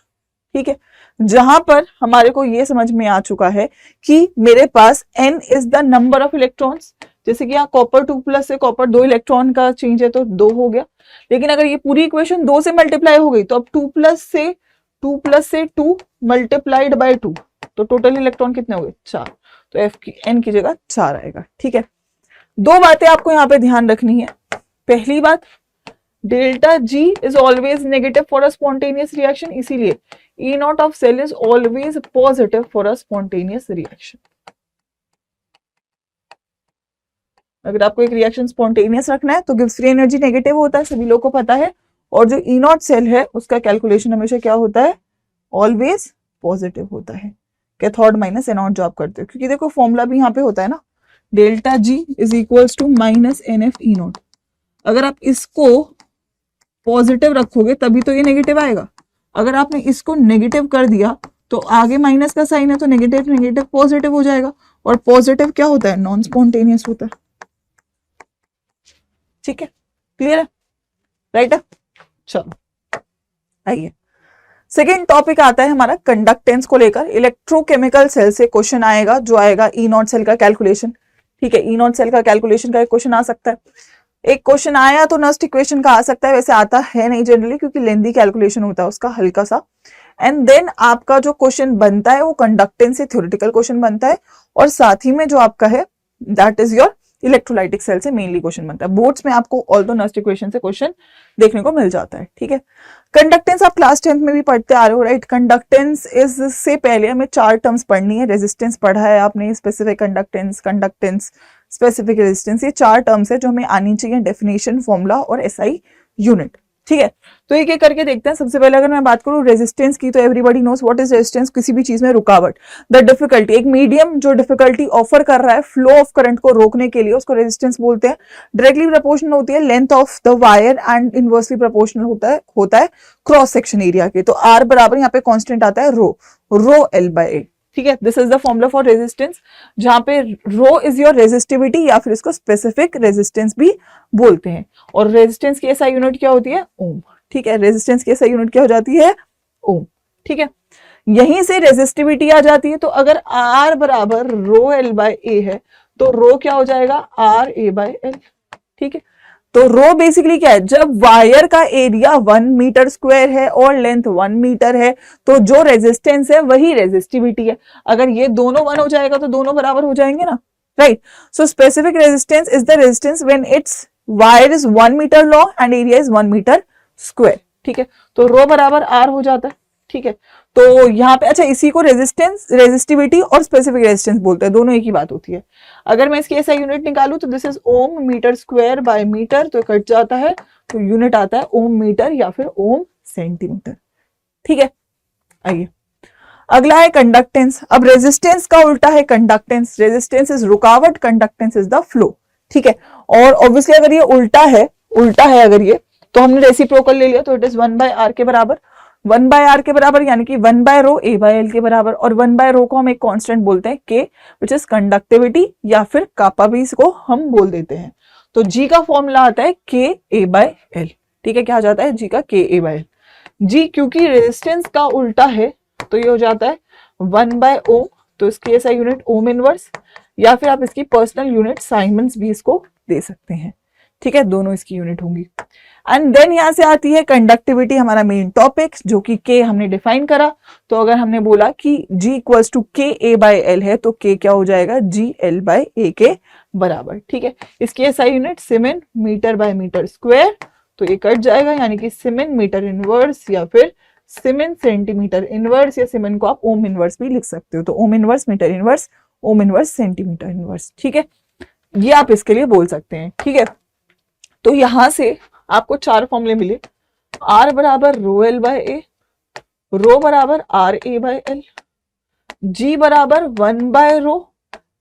ठीक है, जहां पर हमारे को ये समझ में आ चुका है कि मेरे पास n is the number of electrons, जैसे कि यहाँ कॉपर 2 प्लस से कॉपर 2 इलेक्ट्रॉन का चेंज है तो 2 हो गया, लेकिन अगर ये पूरी इक्वेशन 2 से मल्टीप्लाई हो गई तो अब 2 प्लस से 2 मल्टीप्लाइड बाय 2, तो टोटल इलेक्ट्रॉन कितने हो गए 4, तो एफ की n की जगह 4 आएगा। ठीक है, दो बातें आपको यहाँ पे ध्यान रखनी है। पहली बात, delta G is always negative for a spontaneous reaction, इसीलिए E naught of cell is always positive for a spontaneous reaction. अगर आपको एक रिएक्शन स्पॉन्टेनियस रखना है तो गिब्स फ्री एनर्जी नेगेटिव होता है, सभी लोगों को पता है, और जो ई नॉट सेल है उसका कैलकुलेशन हमेशा क्या होता है, ऑलवेज पॉजिटिव होता है, कैथोड माइनस एनोड जो आप करते हो, क्योंकि देखो फॉर्मूला भी यहाँ पे होता है ना, delta G is equals to minus N F E naught. अगर आप इसको पॉजिटिव रखोगे तभी तो ये नेगेटिव आएगा, अगर आपने इसको नेगेटिव कर दिया तो आगे माइनस का साइन है तो नेगेटिव नेगेटिव पॉजिटिव हो जाएगा, और पॉजिटिव क्या होता है, नॉन स्पॉन्टेनियस होता है। ठीक है, क्लियर है, राइट है। चलो आइए, सेकेंड टॉपिक आता है हमारा कंडक्टेंस को लेकर। इलेक्ट्रोकेमिकल सेल से क्वेश्चन आएगा, जो आएगा ई नॉट सेल का कैलकुलेशन। ठीक है, ई नॉट सेल का कैलकुलेशन का एक क्वेश्चन आ सकता है, एक क्वेश्चन आया तो नस्ट इक्वेशन का आ सकता है, वैसे आता है नहीं जनरली क्योंकि लेंदी कैलकुलेशन होता है उसका हल्का सा। एंड देन आपका जो क्वेश्चन बनता है वो कंडक्टेंस से थ्योरेटिकल क्वेश्चन बनता है, और साथ ही में जो आपका है that is your electrolytic cell से मेनली क्वेश्चन बनता है। बोर्ड्स में आपको ऑल दो नस्ट इक्वेशन से क्वेश्चन देखने को मिल जाता है। ठीक है, कंडक्टेंस आप क्लास 10th में भी पढ़ते आ रहे हो, राइट। कंडक्टेंस इज से पहले हमें 4 टर्म्स पढ़नी है, रेजिस्टेंस पढ़ा है आपने, specific conductance, conductance, specific resistance, ये 4 टर्म्स है जो हमें आनी चाहिए, डेफिनेशन, फॉर्मूला और एसआई यूनिट। ठीक है, तो एक एक करके देखते हैं। सबसे पहले अगर मैं बात करूं रेजिस्टेंस की, तो everybody knows what is resistance, किसी भी चीज में रुकावट, द डिफिकल्टी, एक मीडियम जो डिफिकल्टी ऑफर कर रहा है फ्लो ऑफ करंट को रोकने के लिए, उसको रेजिस्टेंस बोलते हैं। डायरेक्टली प्रोपोर्शनल होती है length of the wire and inversely proportional होता है क्रॉस सेक्शन एरिया के। तो आर बराबर यहाँ पे कांस्टेंट आता है रो एल बाय ए। ठीक है, this is the formula for resistance, जहां पे रो इज योर रेजिस्टिविटी या फिर इसको स्पेसिफिक रेजिस्टेंस भी बोलते हैं, और रेजिस्टेंस की एसआई यूनिट क्या होती है, ओम। ठीक है, रेजिस्टेंस की एसआई यूनिट क्या हो जाती है, ओम। ठीक है, यहीं से रेजिस्टिविटी आ जाती है, तो अगर आर बराबर रो एल बाय ए है तो रो क्या हो जाएगा, आर ए बाय एल। ठीक है, तो रो बेसिकली क्या है, जब वायर का एरिया 1 मीटर स्क्वायर है और लेंथ 1 मीटर है तो जो रेजिस्टेंस है वही रेजिस्टिविटी है। अगर ये दोनों 1 हो जाएगा तो दोनों बराबर हो जाएंगे ना, right. So specific resistance is the resistance when it's wire is 1 metre long and area is 1 metre square. ठीक है, तो रो बराबर आर हो जाता है। ठीक है, तो यहाँ पे अच्छा, इसी को रेजिस्टेंस, रेजिस्टिविटी और स्पेसिफिक रेजिस्टेंस बोलते हैं, दोनों एक ही बात होती है। अगर मैं इसकी ऐसा यूनिट निकालूं तो this is ohm metre square by metre, तो कट जाता है तो यूनिट आता है ओम मीटर या फिर ओम सेंटीमीटर। ठीक है, आइए अगला है कंडक्टेंस। अब रेजिस्टेंस का उल्टा है कंडक्टेंस, रेजिस्टेंस इज रुकावट, कंडक्टेंस इज द फ्लो। ठीक है, और ऑब्वियसली अगर ये उल्टा है अगर ये, तो हमने रेसिप्रोकल ले लिया तो इट इज 1 बाय आर के बराबर, 1 बाय आर के बराबर यानी कि 1 by rho A by L के बराबर, और 1 बाय रो को हम एक कांस्टेंट बोलते हैं के, विच इज कंडक्टिविटी या फिर कापा भी इसको हम बोल देते हैं। तो जी का फॉर्मूला आता है के ए बाय एल। ठीक है, क्या आ जाता है, जी का के ए बाय एल। जी क्योंकि रेजिस्टेंस का उल्टा है तो ये हो जाता है 1 बाय ओम, तो इसकी ऐसा यूनिट ओम इनवर्स, या फिर आप इसकी पर्सनल यूनिट साइमंस भी इसको दे सकते हैं। ठीक है, दोनों इसकी यूनिट होंगी। एंड देन यहां से आती है कंडक्टिविटी, हमारा मेन टॉपिक, जो कि के हमने डिफाइन करा। तो अगर हमने बोला कि G इक्वल्स टू के ए बाय एल है तो के क्या हो जाएगा, जी एल बाय ए के बराबर। ठीक है, इसकी SI unit siemens metre by metre square, तो ये कट जाएगा यानी कि सीमेन मीटर इनवर्स या फिर सीमेन सेंटीमीटर इनवर्स, या सीमेन को आप ओम इनवर्स भी लिख सकते हो, तो ohm inverse metre inverse, ohm inverse centimetre inverse. ठीक है, ये आप इसके लिए बोल सकते हैं। ठीक है, तो यहां से आपको 4 फॉर्मूले मिले, आर बराबर rho L by A, rho बराबर R A by L, G बराबर 1 by rho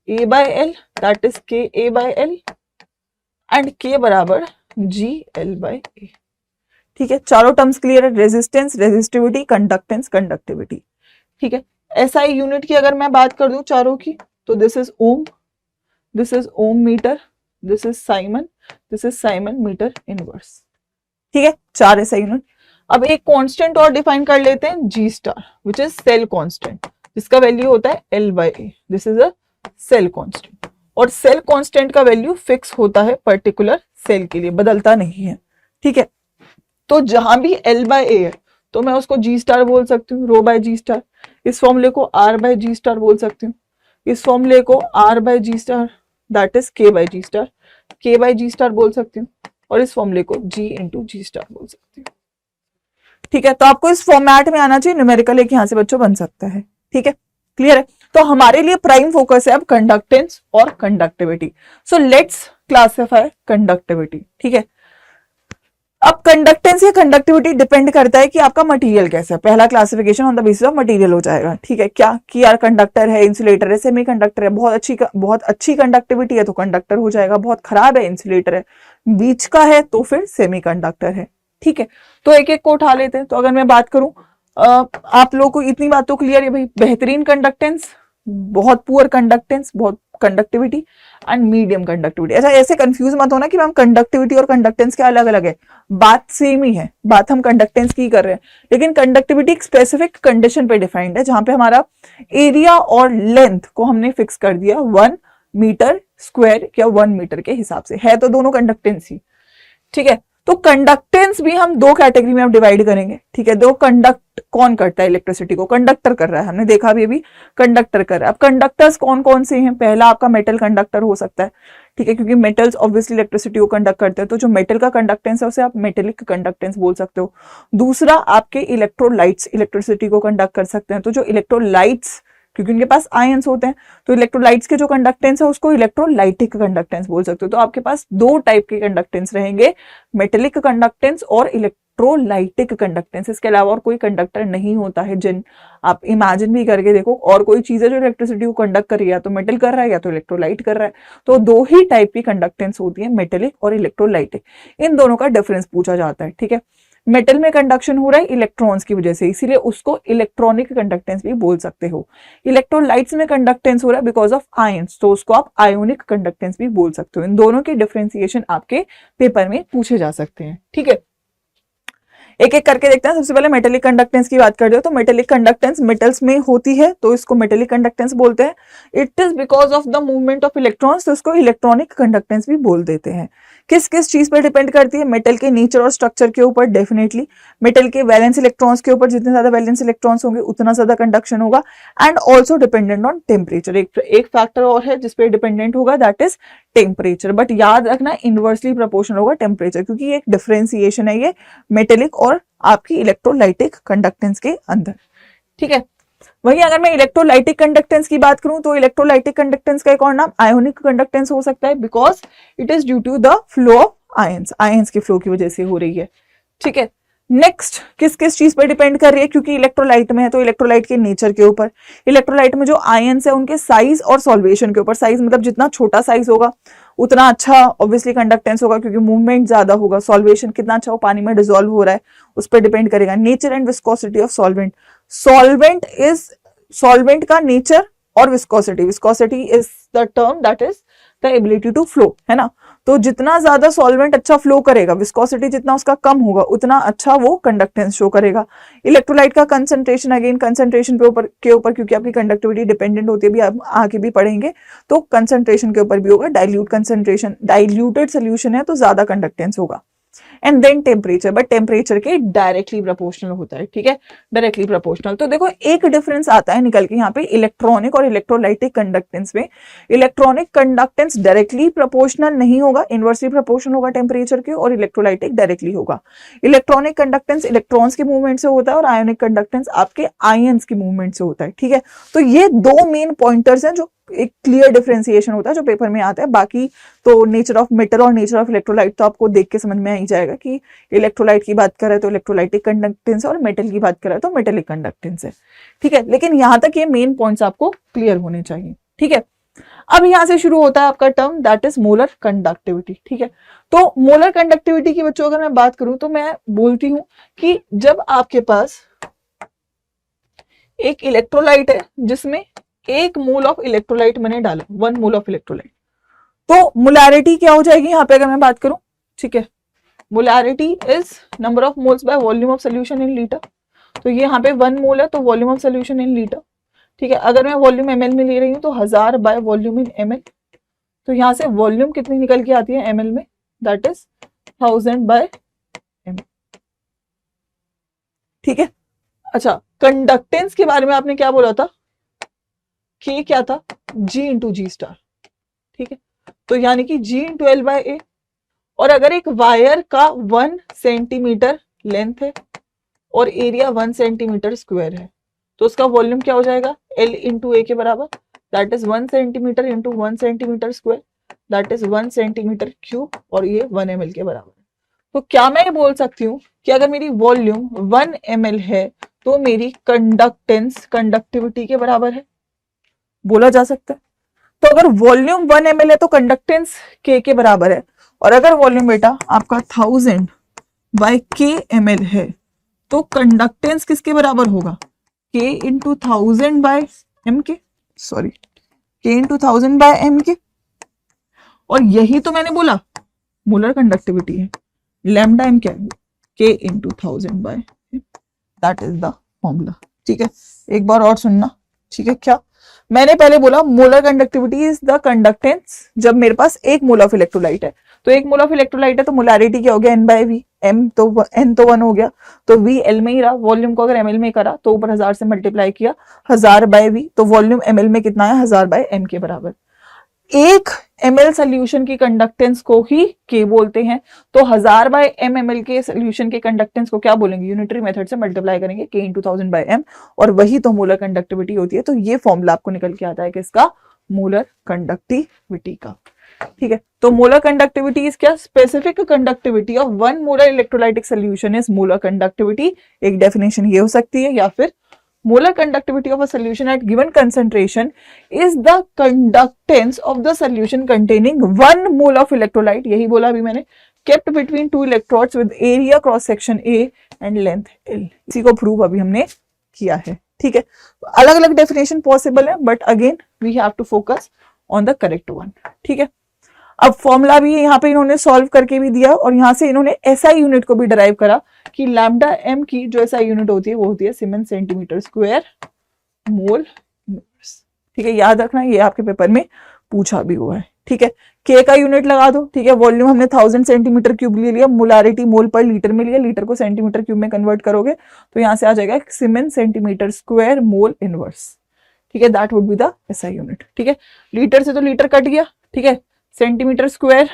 A by L that is K A by L, and के बराबर जी एल बाय ए। ठीक है, चारों टर्म्स क्लियर है, रेजिस्टेंस, रेजिस्टिविटी, कंडक्टेंस, कंडक्टिविटी। ठीक है, एसआई यूनिट की अगर मैं बात कर दूं चारों की, तो this is ohm, this is ohm metre, this is siemens, this is siemens metre inverse. ठीक है, 4 ऐसा यूनिट। अब एक कांस्टेंट और डिफाइन कर लेते हैं, G star, which is cell constant, जिसका वैल्यू होता है L by A. This is a cell constant, और सेल कांस्टेंट का वैल्यू फिक्स होता है पर्टिकुलर सेल के लिए, बदलता नहीं है। ठीक है, तो जहां भी एल बाय ए है तो मैं उसको जी स्टार बोल सकती हूँ, रो बाय जी स्टार। इस फॉर्मूले को आर बाय जी स्टार बोल सकती हूँ, इस फॉर्मूले को R by G star that is K by G star, K by G star बोल सकती हूँ, और इस फॉर्मूले को G इंटू जी स्टार बोल सकते हो। ठीक है, तो आपको इस फॉर्मेट में आना चाहिए, न्यूमेरिकल एक यहां से बच्चों बन सकता है। ठीक है, क्लियर है। तो हमारे लिए प्राइम फोकस है अब कंडक्टेंस और conductivity. So let's classify conductivity. ठीक है, अब कंडक्टेंस या कंडक्टिविटी डिपेंड करता है कि आपका मटेरियल कैसा है। पहला classification on the basis of material हो जाएगा। ठीक है, क्या कि यार कंडक्टर है, इंसुलेटर है, सेमीकंडक्टर है, बहुत अच्छी कंडक्टिविटी है तो कंडक्टर हो जाएगा, बहुत खराब है इंसुलेटर है, बीच का है तो फिर सेमीकंडक्टर है। ठीक है, तो एक एक को उठा लेते हैं। तो अगर मैं बात करूं, आप लोगों को इतनी बात तो क्लियर है भाई, बेहतरीन कंडक्टेंस, बहुत पुअर कंडक्टेंस, बहुत कंडक्टिविटी एंड मीडियम कंडक्टिविटी। अच्छा, ऐसे कंफ्यूज मत होना कि मैम कंडक्टिविटी और कंडक्टेंस क्या अलग अलग है, बात सेम ही है, बात हम कंडक्टेंस की कर रहे हैं, लेकिन कंडक्टिविटी एक स्पेसिफिक कंडीशन पे डिफाइंड है, जहां पे हमारा एरिया और लेंथ को हमने फिक्स कर दिया 1 मीटर स्क्वायर या 1 मीटर के हिसाब से, है तो दोनों कंडक्टेंस ही। ठीक है, तो कंडक्टेंस भी हम दो कैटेगरी में अब डिवाइड करेंगे। ठीक है, दो कंडक्ट कौन करता है इलेक्ट्रिसिटी को, कंडक्टर कर रहा है, हमने देखा अभी कंडक्टर कर रहा है। अब कंडक्टर्स कौन कौन से हैं, पहला आपका मेटल कंडक्टर हो सकता है। ठीक है, क्योंकि मेटल्स ऑब्वियसली इलेक्ट्रिसिटी को कंडक्ट करते हैं, तो जो मेटल का कंडक्टेंस है उसे आप मेटेलिक कंडक्टेंस बोल सकते हो। दूसरा आपके इलेक्ट्रोलाइट्स इलेक्ट्रिसिटी को कंडक्ट कर सकते हैं, तो जो इलेक्ट्रोलाइट्स, क्योंकि उनके पास आयंस होते हैं, तो इलेक्ट्रोलाइट्स के जो कंडक्टेंस है उसको इलेक्ट्रोलाइटिक कंडक्टेंस बोल सकते हो। तो आपके पास दो टाइप के कंडक्टेंस रहेंगे, मेटेलिक कंडक्टेंस और इलेक्ट्रोलाइटिक कंडक्टेंस। इसके अलावा और कोई कंडक्टर नहीं होता है, जिन आप इमेजिन भी करके देखो, और कोई चीज है जो इलेक्ट्रिसिटी को कंडक्ट कर रही है, या तो मेटल कर रहा है या तो इलेक्ट्रोलाइट कर रहा है। तो दो ही टाइप की कंडक्टेंस होती है, मेटेलिक और इलेक्ट्रोलाइटिक। इन दोनों का डिफरेंस पूछा जाता है। ठीक है, मेटल में कंडक्शन हो रहा है इलेक्ट्रॉन्स की वजह से, इसीलिए उसको इलेक्ट्रॉनिक कंडक्टेंस भी बोल सकते हो। इलेक्ट्रोलाइट्स में कंडक्टेंस हो रहा है बिकॉज ऑफ आयंस, तो उसको आप आयोनिक कंडक्टेंस भी बोल सकते हो। इन दोनों के डिफरेंशिएशन आपके पेपर में पूछे जा सकते हैं। ठीक है, एक एक करके देखते हैं। सबसे पहले मेटेलिक कंडक्टेंस की बात कर रहे हो, तो मेटेलिक कंडक्टेंस मेटल्स में होती है तो इसको मेटेलिक कंडक्टेंस बोलते हैं। It is because of the movement of electrons, तो इसको इलेक्ट्रॉनिक कंडक्टेंस भी बोल देते हैं। किस किस चीज पर डिपेंड करती है, मेटल के नेचर और स्ट्रक्चर के ऊपर डेफिनेटली, मेटल के वैलेंस इलेक्ट्रॉन्स के ऊपर, जितने ज्यादा वैलेंस इलेक्ट्रॉन्स होंगे उतना ज्यादा कंडक्शन होगा, and also dependent on temperature. एक फैक्टर और है जिसपे डिपेंडेंट होगा, दैट इज टेम्परेचर। बट याद रखना इनवर्सली प्रोपोर्शनल होगा टेम्परेचर, क्योंकि एक डिफरेंशिएशन है ये मेटेलिक और आपकी इलेक्ट्रोलाइटिक कंडक्टेंस के अंदर। ठीक है, वहीं अगर मैं इलेक्ट्रोलाइटिक कंडक्टेंस की बात करूं, तो इलेक्ट्रोलाइटिक कंडक्टेंस का एक और नाम आयोनिक कंडक्टेंस हो सकता है, because it is due to the flow of ions, ions के फ्लो की वजह से हो रही है। ठीक है, नेक्स्ट किस किस चीज पर डिपेंड कर रही है, क्योंकि इलेक्ट्रोलाइट में है तो इलेक्ट्रोलाइट के नेचर के ऊपर, इलेक्ट्रोलाइट में जो आयंस है उनके साइज और सॉल्वेशन के ऊपर। साइज मतलब जितना छोटा साइज होगा उतना अच्छा ऑब्वियसली कंडक्टेंस होगा, क्योंकि मूवमेंट ज्यादा होगा। सॉल्वेशन कितना अच्छा हो, पानी में डिसॉल्व हो रहा है, उस पर डिपेंड करेगा। Nature and viscosity of solvent, solvent is, solvent का नेचर और viscosity, viscosity is the term that is the ability to flow, है ना। तो जितना ज्यादा सॉल्वेंट अच्छा फ्लो करेगा, विस्कोसिटी जितना उसका कम होगा, उतना अच्छा वो कंडक्टेंस शो करेगा। इलेक्ट्रोलाइट का कंसंट्रेशन, अगेन कंसंट्रेशन के ऊपर क्योंकि आपकी कंडक्टिविटी डिपेंडेंट होती है, भी आप आगे भी पढ़ेंगे, तो कंसंट्रेशन के ऊपर भी होगा। डाइल्यूट कंसंट्रेशन, डाइल्यूटेड सोल्यूशन है तो ज्यादा कंडक्टेंस होगा। And then temperature, but temperature के डायरेक्टली प्रोपोर्शनल होता है। ठीक है, डायरेक्टली प्रोपोर्शनल। तो देखो एक डिफरेंस आता है निकल के यहाँ पे इलेक्ट्रॉनिक और इलेक्ट्रोलाइटिक कंडक्टेंस में। इलेक्ट्रॉनिक कंडक्टेंस डायरेक्टली प्रोपोर्शनल नहीं होगा, इनवर्सली प्रोपोर्शनल होगा टेम्परेचर के, और इलेक्ट्रोलाइटिक डायरेक्टली होगा। इलेक्ट्रॉनिक कंडक्टेंस इलेक्ट्रॉन्स के मूवमेंट से होता है, और आयोनिक कंडक्टेंस आपके आयंस के मूवमेंट से होता है। ठीक है, तो ये दो मेन पॉइंटर्स हैं जो एक क्लियर डिफरेंशिएशन होता है जो पेपर में आता है। बाकी तो नेचर ऑफ मेटल और नेचर ऑफ इलेक्ट्रोलाइट तो आपको देख के समझ में आ ही जाएगा कि इलेक्ट्रोलाइट की बात करें तो इलेक्ट्रोलाइटिक कंडक्टेंस है, और मेटल की बात करें तो मेटेलिक कंडक्टेंस है। ठीक है, लेकिन यहां तक ये मेन पॉइंट्स आपको क्लियर होने चाहिए। ठीक है, अब यहां से शुरू होता है आपका term that is molar conductivity. ठीक है, तो मोलर कंडक्टिविटी की बच्चों अगर मैं बात करूं तो मैं बोलती हूं कि जब आपके पास एक इलेक्ट्रोलाइट है जिसमें 1 मोल ऑफ इलेक्ट्रोलाइट मैंने डाला, 1 मोल ऑफ इलेक्ट्रोलाइट, तो मोलैरिटी क्या हो जाएगी यहां पे अगर मैं बात करूं। ठीक है, molarity is number of moles by volume of solution in litre. तो ये यहाँ पे 1 मोल है तो volume of solution in litre. ठीक है, अगर मैं वॉल्यूम ml में ले रही हूँ तो 1000 बाय वॉल्यूम इन ml, तो यहाँ से वॉल्यूम कितनी निकल के आती है ml में, दैट इज 1000 बाय ml। ठीक है, अच्छा कंडक्टेंस के बारे में आपने क्या बोला था, K क्या था, G इंटू जी स्टार। ठीक है, तो यानी कि G इंटू एल बाय ए, और अगर एक वायर का 1 सेंटीमीटर लेंथ है और एरिया 1 सेंटीमीटर स्क्वायर है तो उसका वॉल्यूम क्या हो जाएगा, L इंटू ए के बराबर, that is 1 centimetre into 1 centimetre square, that is 1 centimetre cube, और ये 1 ml के बराबर। तो क्या मैं ये बोल सकती हूँ कि अगर मेरी वॉल्यूम 1 ml है तो मेरी कंडक्टेंस कंडक्टिविटी के बराबर है, बोला जा सकता है। तो अगर वॉल्यूम 1 ml है तो कंडक्टेंस K के बराबर है, और अगर वॉल्यूम बेटा आपका 1000 बाय K ml है तो कंडक्टेंस किसके बराबर होगा, K into 1000 by M K, sorry K into 1000 by M K. और यही तो मैंने बोला मोलर कंडक्टिविटी है, लैम्डा एम क्या है, K into 1000 by, that is the formula. ठीक है, एक बार और सुनना। ठीक है, क्या मैंने पहले बोला, molar conductivity is the conductance जब मेरे पास एक मोल ऑफ इलेक्ट्रोलाइट है। तो एक मोल ऑफ इलेक्ट्रोलाइट है तो मोलारिटी क्या हो गया, N बाय वी, एम तो N तो 1 हो गया, तो V L में ही रहा। वॉल्यूम को अगर ml में करा तो ऊपर 1000 से मल्टीप्लाई किया, 1000 बाय V, तो वॉल्यूम ml में कितना है, 1000 बाय m के बराबर। एक ml सोल्यूशन की कंडक्टेंस को ही K बोलते हैं, तो 1000 बाय m ml के सोल्यूशन के कंडक्टेंस को क्या बोलेंगे, यूनिटरी मेथड से मल्टीप्लाई करेंगे K इंटू 1000 बाय m, और वही तो मोलर कंडक्टिविटी होती है। तो ये फॉर्मूला आपको निकल के आता है किसका, मोलर कंडक्टिविटी का। ठीक है, तो मोलर कंडक्टिविटी इज क्या, specific conductivity of 1 molar electrolytic solution is molar conductivity. एक डेफिनेशन ये हो सकती है, या फिर molar conductivity of a solution at given concentration is the conductance of the solution containing 1 mole of electrolyte, यही बोला अभी मैंने, kept between two electrodes with area cross section A and length L। इसी को प्रूव अभी हमने किया है। ठीक है, अलग अलग डेफिनेशन पॉसिबल है, but again we have to focus on the correct one. ठीक है, अब फॉर्मूला भी यहाँ पे इन्होंने सॉल्व करके भी दिया, और यहाँ से इन्होंने एसआई यूनिट को भी डिराइव करा कि लैम्डा एम की जो एसआई यूनिट होती है वो होती है siemens centimetre square mole inverse. ठीक है, याद रखना, ये आपके पेपर में पूछा भी हुआ है। ठीक है, के का यूनिट लगा दो। ठीक है, वॉल्यूम हमने 1000 सेंटीमीटर क्यूब ले लिया, मोलारिटी मोल पर लीटर में लिया, लीटर को सेंटीमीटर क्यूब में कन्वर्ट करोगे तो यहाँ से आ जाएगा siemens centimetre square mole inverse. ठीक है, that would be the SI unit. ठीक है, लीटर से तो लीटर कट गया। ठीक है, सेंटीमीटर स्क्वायर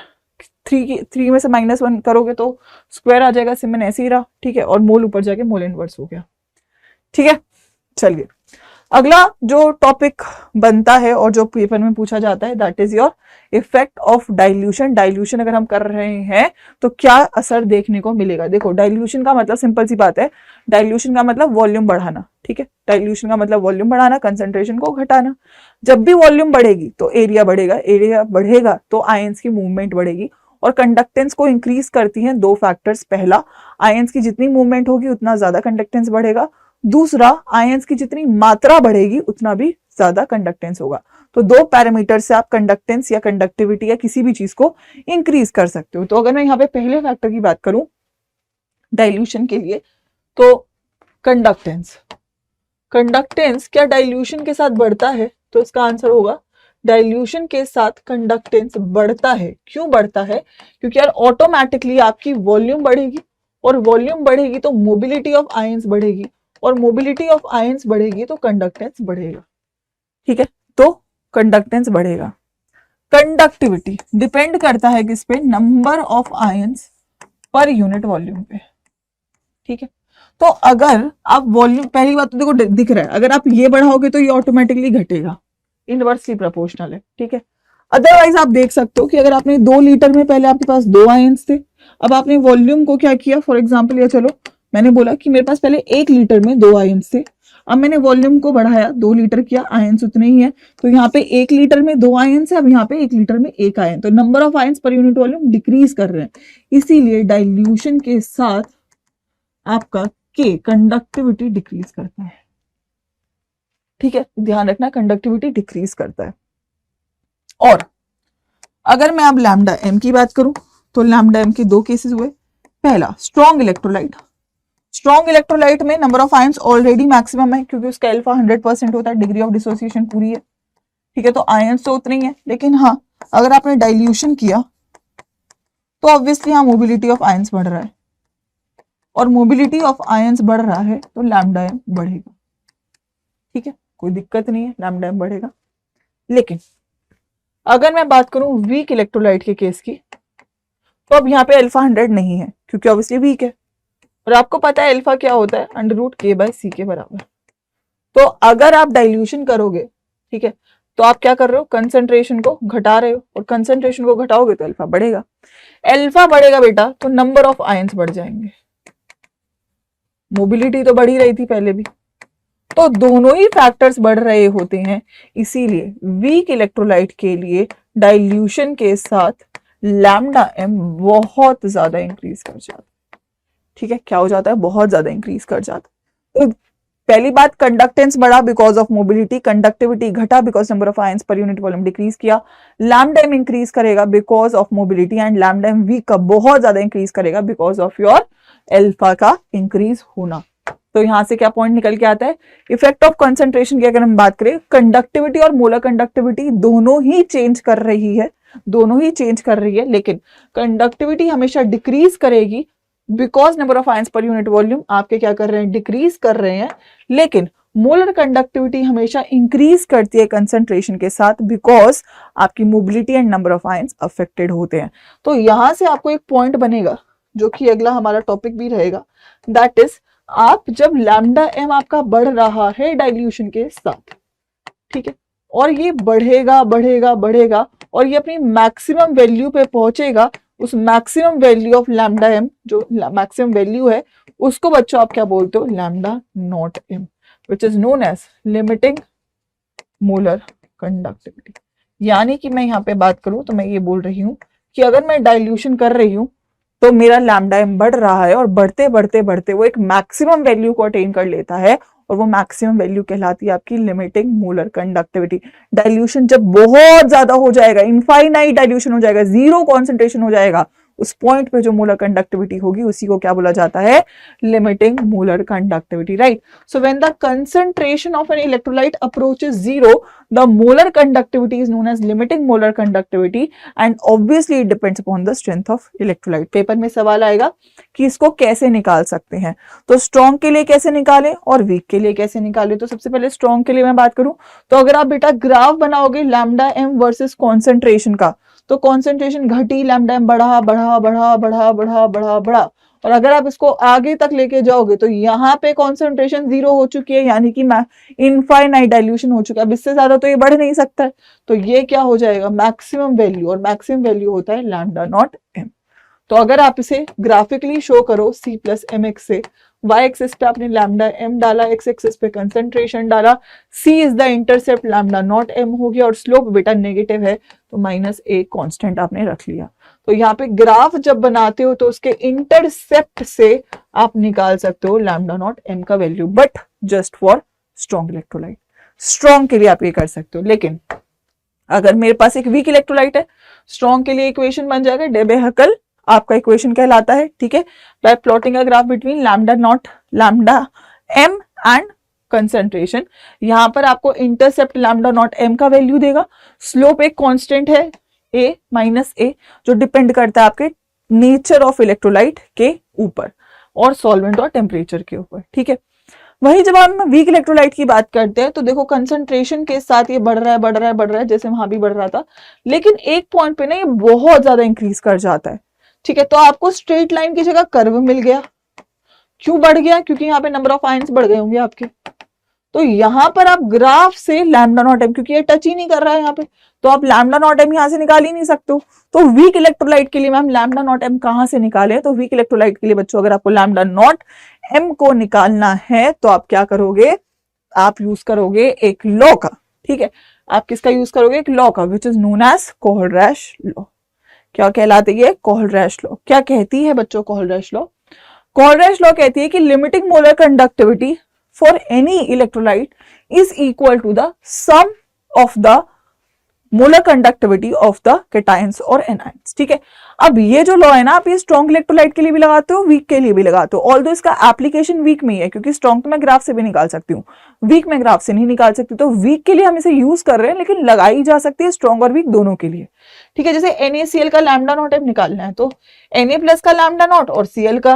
3 में से -1 करोगे तो स्क्वायर आ जाएगा, सीमेन ऐसे ही रहा। ठीक है, और मोल ऊपर जाके मोल इनवर्स हो गया। ठीक है, चलिए अगला जो टॉपिक बनता है और जो पेपर में पूछा जाता है that is your effect of dilution. Dilution अगर हम कर रहे हैं तो क्या असर देखने को मिलेगा। देखो, डाइल्यूशन का मतलब सिंपल सी बात है, डाइल्यूशन का मतलब वॉल्यूम बढ़ाना। ठीक है, डाइल्यूशन का मतलब वॉल्यूम बढ़ाना, कंसंट्रेशन को घटाना। जब भी वॉल्यूम बढ़ेगी तो एरिया बढ़ेगा, एरिया बढ़ेगा तो आयंस की मूवमेंट बढ़ेगी, और कंडक्टेंस को इंक्रीज करती हैं दो फैक्टर्स। पहला, आयंस की जितनी मूवमेंट होगी उतना ज्यादा कंडक्टेंस बढ़ेगा। दूसरा, आयंस की जितनी मात्रा बढ़ेगी उतना भी ज्यादा कंडक्टेंस होगा। तो दो पैरामीटर से आप कंडक्टेंस या कंडक्टिविटी या किसी भी चीज को इंक्रीज कर सकते हो। तो अगर मैं यहाँ पे पहले फैक्टर की बात करूं डाइल्यूशन के लिए, तो कंडक्टेंस, कंडक्टेंस क्या डाइल्यूशन के साथ बढ़ता है, तो इसका आंसर होगा डाइल्यूशन के साथ कंडक्टेंस बढ़ता है। क्यों बढ़ता है, क्योंकि यार ऑटोमेटिकली आपकी वॉल्यूम बढ़ेगी, और वॉल्यूम बढ़ेगी तो मोबिलिटी ऑफ आयंस बढ़ेगी, और मोबिलिटी ऑफ आयंस बढ़ेगी तो कंडक्टेंस बढ़ेगा। ठीक है, तो कंडक्टेंस बढ़ेगा। कंडक्टिविटी डिपेंड करता है किस पे, number of ions per unit volume पे। ठीक है, तो अगर आप वॉल्यूम, पहली बात तो देखो दिख रहा है, अगर आप ये बढ़ाओगे तो ये ऑटोमेटिकली घटेगा, इनवर्सली प्रोपोर्शनल है। ठीक है, अदरवाइज आप देख सकते हो कि अगर आपने 2 लीटर में पहले आपके पास 2 आयंस थे, अब आपने वॉल्यूम को क्या किया, फॉर एग्जांपल, या चलो मैंने बोला कि मेरे पास पहले 1 लीटर में 2 आयंस थे, अब मैंने वॉल्यूम को बढ़ाया, 2 लीटर किया, आयंस उतने ही है, तो यहाँ पे 1 लीटर में 2 आयंस है, अब यहाँ पे 1 लीटर में 1 आयन, तो number of ions per unit volume decrease कर रहे हैं। इसीलिए डाइल्यूशन के साथ आपका के कंडक्टिविटी डिक्रीज करता है। ठीक है, ध्यान रखना, कंडक्टिविटी डिक्रीज करता है। और अगर मैं अब लैम्डा एम की बात करूं तो लैम्डा एम के 2 केसेस हुए। पहला, स्ट्रॉन्ग इलेक्ट्रोलाइट। स्ट्रॉन्ग इलेक्ट्रोलाइट में number of ions already maximum है, क्योंकि उसका अल्फा 100% होता है, डिग्री ऑफ डिसोसिएशन पूरी है। ठीक है, तो आयंस तो उतने ही है, लेकिन हाँ अगर आपने डाइल्यूशन किया तो ऑब्वियसली यहाँ मोबिलिटी ऑफ आयंस बढ़ रहा है, और मोबिलिटी ऑफ आयंस बढ़ रहा है तो लैम्डा एम बढ़ेगा। ठीक है, कोई दिक्कत नहीं है, लैम्डा एम बढ़ेगा। लेकिन अगर मैं बात करूं वीक इलेक्ट्रोलाइट के केस की, तो अब यहाँ पे अल्फा 100 नहीं है क्योंकि ऑब्वियसली वीक है, और आपको पता है अल्फा क्या होता है, √k/c के बराबर। तो अगर आप डाइल्यूशन करोगे, ठीक है, तो आप क्या कर रहे हो, कंसंट्रेशन को घटा रहे हो, और कंसंट्रेशन को घटाओगे तो अल्फा बढ़ेगा। अल्फा बढ़ेगा बेटा तो नंबर ऑफ आयंस बढ़ जाएंगे। मोबिलिटी तो बढ़ ही रही थी पहले भी, तो दोनों ही फैक्टर्स बढ़ रहे होते हैं, इसीलिए वीक इलेक्ट्रोलाइट के लिए डाइल्यूशन के साथ लैम्डा m बहुत ज्यादा इंक्रीज कर जाता है। ठीक है, क्या हो जाता है, बहुत ज्यादा इंक्रीज कर जाता है। तो पहली बात, कंडक्टेंस बढ़ा बिकॉज ऑफ मोबिलिटी, कंडक्टिविटी घटा because number of ions per unit volume decrease किया, लैम्डा m इंक्रीज करेगा because of mobility, and lambda m weak का बहुत ज्यादा इंक्रीज करेगा बिकॉज ऑफ योर अल्फा का इंक्रीज होना। तो यहां से क्या पॉइंट निकल के आता है, इफेक्ट ऑफ कंसंट्रेशन की अगर हम बात करें, कंडक्टिविटी और मोलर कंडक्टिविटी दोनों ही चेंज कर रही है, दोनों ही चेंज कर रही है, लेकिन कंडक्टिविटी हमेशा डिक्रीज करेगी because number of ions per unit volume आपके क्या कर रहे हैं, डिक्रीज कर रहे हैं, लेकिन मोलर कंडक्टिविटी हमेशा इंक्रीज करती है कंसंट्रेशन के साथ बिकॉज आपकी mobility and number of ions affected होते हैं। तो यहां से आपको एक पॉइंट बनेगा जो कि अगला हमारा टॉपिक भी रहेगा, दैट इज आप जब लैम्डा m आपका बढ़ रहा है डाइल्यूशन के साथ, ठीक है, और ये बढ़ेगा बढ़ेगा बढ़ेगा और ये अपनी मैक्सिमम वैल्यू पे पहुंचेगा, उस maximum value of lambda m, जो मैक्सिमम वैल्यू है, उसको बच्चों आप क्या बोलते हो, lambda naught m, which is known as limiting molar conductivity. यानी कि मैं यहाँ पे बात करूं तो मैं ये बोल रही हूं कि अगर मैं डाइल्यूशन कर रही हूं तो मेरा लैम्डा m बढ़ रहा है, और बढ़ते बढ़ते बढ़ते वो एक मैक्सिमम वैल्यू को अटेन कर लेता है, और वो मैक्सिमम वैल्यू कहलाती है आपकी लिमिटिंग मोलर कंडक्टिविटी। डाइल्यूशन जब बहुत ज्यादा हो जाएगा, इनफाइनाइट डाइल्यूशन हो जाएगा, जीरो कॉन्सेंट्रेशन हो जाएगा, उस पॉइंट पे जो मोलर कंडक्टिविटी होगी उसी को क्या बोला जाता है, limiting molar conductivity, right. So when the concentration of an electrolyte approaches zero, the molar conductivity is known as limiting molar conductivity, and obviously it depends upon the strength of electrolyte. Paper में सवाल आएगा कि इसको कैसे निकाल सकते हैं, तो स्ट्रॉन्ग के लिए कैसे निकालें और वीक के लिए कैसे निकालें। तो सबसे पहले स्ट्रॉन्ग के लिए मैं बात करूं तो अगर आप बेटा ग्राफ बनाओगे लैम्डा m वर्सेस कॉन्सेंट्रेशन का, तो कॉन्सेंट्रेशन घटी, लैम्डा m बढ़ा बढ़ा बढ़ा बढ़ा बढ़ा बढ़ा बढ़ा, और अगर आप इसको आगे तक लेके जाओगे तो यहाँ पे कॉन्सेंट्रेशन जीरो हो चुकी है, यानी कि इनफाइनाइट डाइल्यूशन हो चुका है, अब इससे ज्यादा तो ये बढ़ नहीं सकता है, तो ये क्या हो जाएगा, मैक्सिमम वैल्यू, और मैक्सिमम वैल्यू होता है लैम्डा नॉट m। तो अगर आप इसे ग्राफिकली शो करो c प्लस एम एक्स से, y एक्सिस पे आपने लैम्डा m डाला, x एक्सिस पे कंसंट्रेशन डाला, c is the intercept, lambda naught m हो गया, और स्लोप बेटा नेगेटिव है तो -a कांस्टेंट आपने रख लिया। तो यहाँ पे ग्राफ जब बनाते हो तो उसके इंटरसेप्ट से आप निकाल सकते हो लैम्डा नॉट m का value, but just for strong electrolyte. Strong के लिए आप ये कर सकते हो, लेकिन अगर मेरे पास एक वीक इलेक्ट्रोलाइट है, स्ट्रॉन्ग के लिए इक्वेशन बन जाएगा, डेबे-हकल आपका इक्वेशन कहलाता है, ठीक है, bye plotting a graph between lambda m and concentration. यहां पर आपको इंटरसेप्ट लैम्डा नॉट m का वैल्यू देगा, स्लोप एक कांस्टेंट है a माइनस a, जो डिपेंड करता है आपके नेचर ऑफ इलेक्ट्रोलाइट के ऊपर और सॉल्वेंट और टेम्परेचर के ऊपर, ठीक है। वही जब हम वीक इलेक्ट्रोलाइट की बात करते हैं तो देखो कंसंट्रेशन के साथ ये बढ़ रहा है बढ़ रहा है बढ़ रहा है, जैसे वहां भी बढ़ रहा था, लेकिन एक पॉइंट पे ना ये बहुत ज्यादा इंक्रीज कर जाता है, ठीक है। तो आपको स्ट्रेट लाइन की जगह कर्व मिल गया, क्यों बढ़ गया, क्योंकि यहाँ पे नंबर ऑफ आयंस बढ़ गए होंगे आपके। तो यहां पर आप ग्राफ से लैम्डा नॉट m, क्योंकि ये टच ही नहीं कर रहा है यहाँ पे, तो आप लैम्डा नॉट m यहां से निकाल ही नहीं सकते हो। तो वीक इलेक्ट्रोलाइट के लिए मैम लैम्डा नॉट m कहां से निकाले, तो वीक इलेक्ट्रोलाइट के लिए बच्चों अगर आपको लैम्डा नॉट m को निकालना है तो आप क्या करोगे, आप यूज करोगे एक लॉ का, ठीक है। आप किसका यूज करोगे, एक लॉ का, which is known as Kohlrausch law. क्या कहलाती है, कोहलरैश लॉ। क्या कहती है बच्चों कोहलरैश लॉ, कोहलरैश लॉ कहती है कि limiting molar conductivity for any electrolyte is equal to the sum of the molar conductivity of the cations और एनायंस, ठीक है। अब ये जो लॉ है ना, आप ये स्ट्रॉन्ग इलेक्ट्रोलाइट के लिए भी लगाते हो, वीक के लिए भी लगाते हो, ऑल्दो इसका एप्लीकेशन वीक में ही है, क्योंकि स्ट्रॉन्ग तो मैं ग्राफ से भी निकाल सकती हूँ, वीक में ग्राफ से नहीं निकाल सकती, तो वीक के लिए हम इसे यूज कर रहे हैं, लेकिन लगाई जा सकती है स्ट्रॉन्ग और वीक दोनों के लिए, ठीक है। जैसे NaCl का लैम्डा नॉट m निकालना है तो Na प्लस का लैम्डा नॉट और Cl का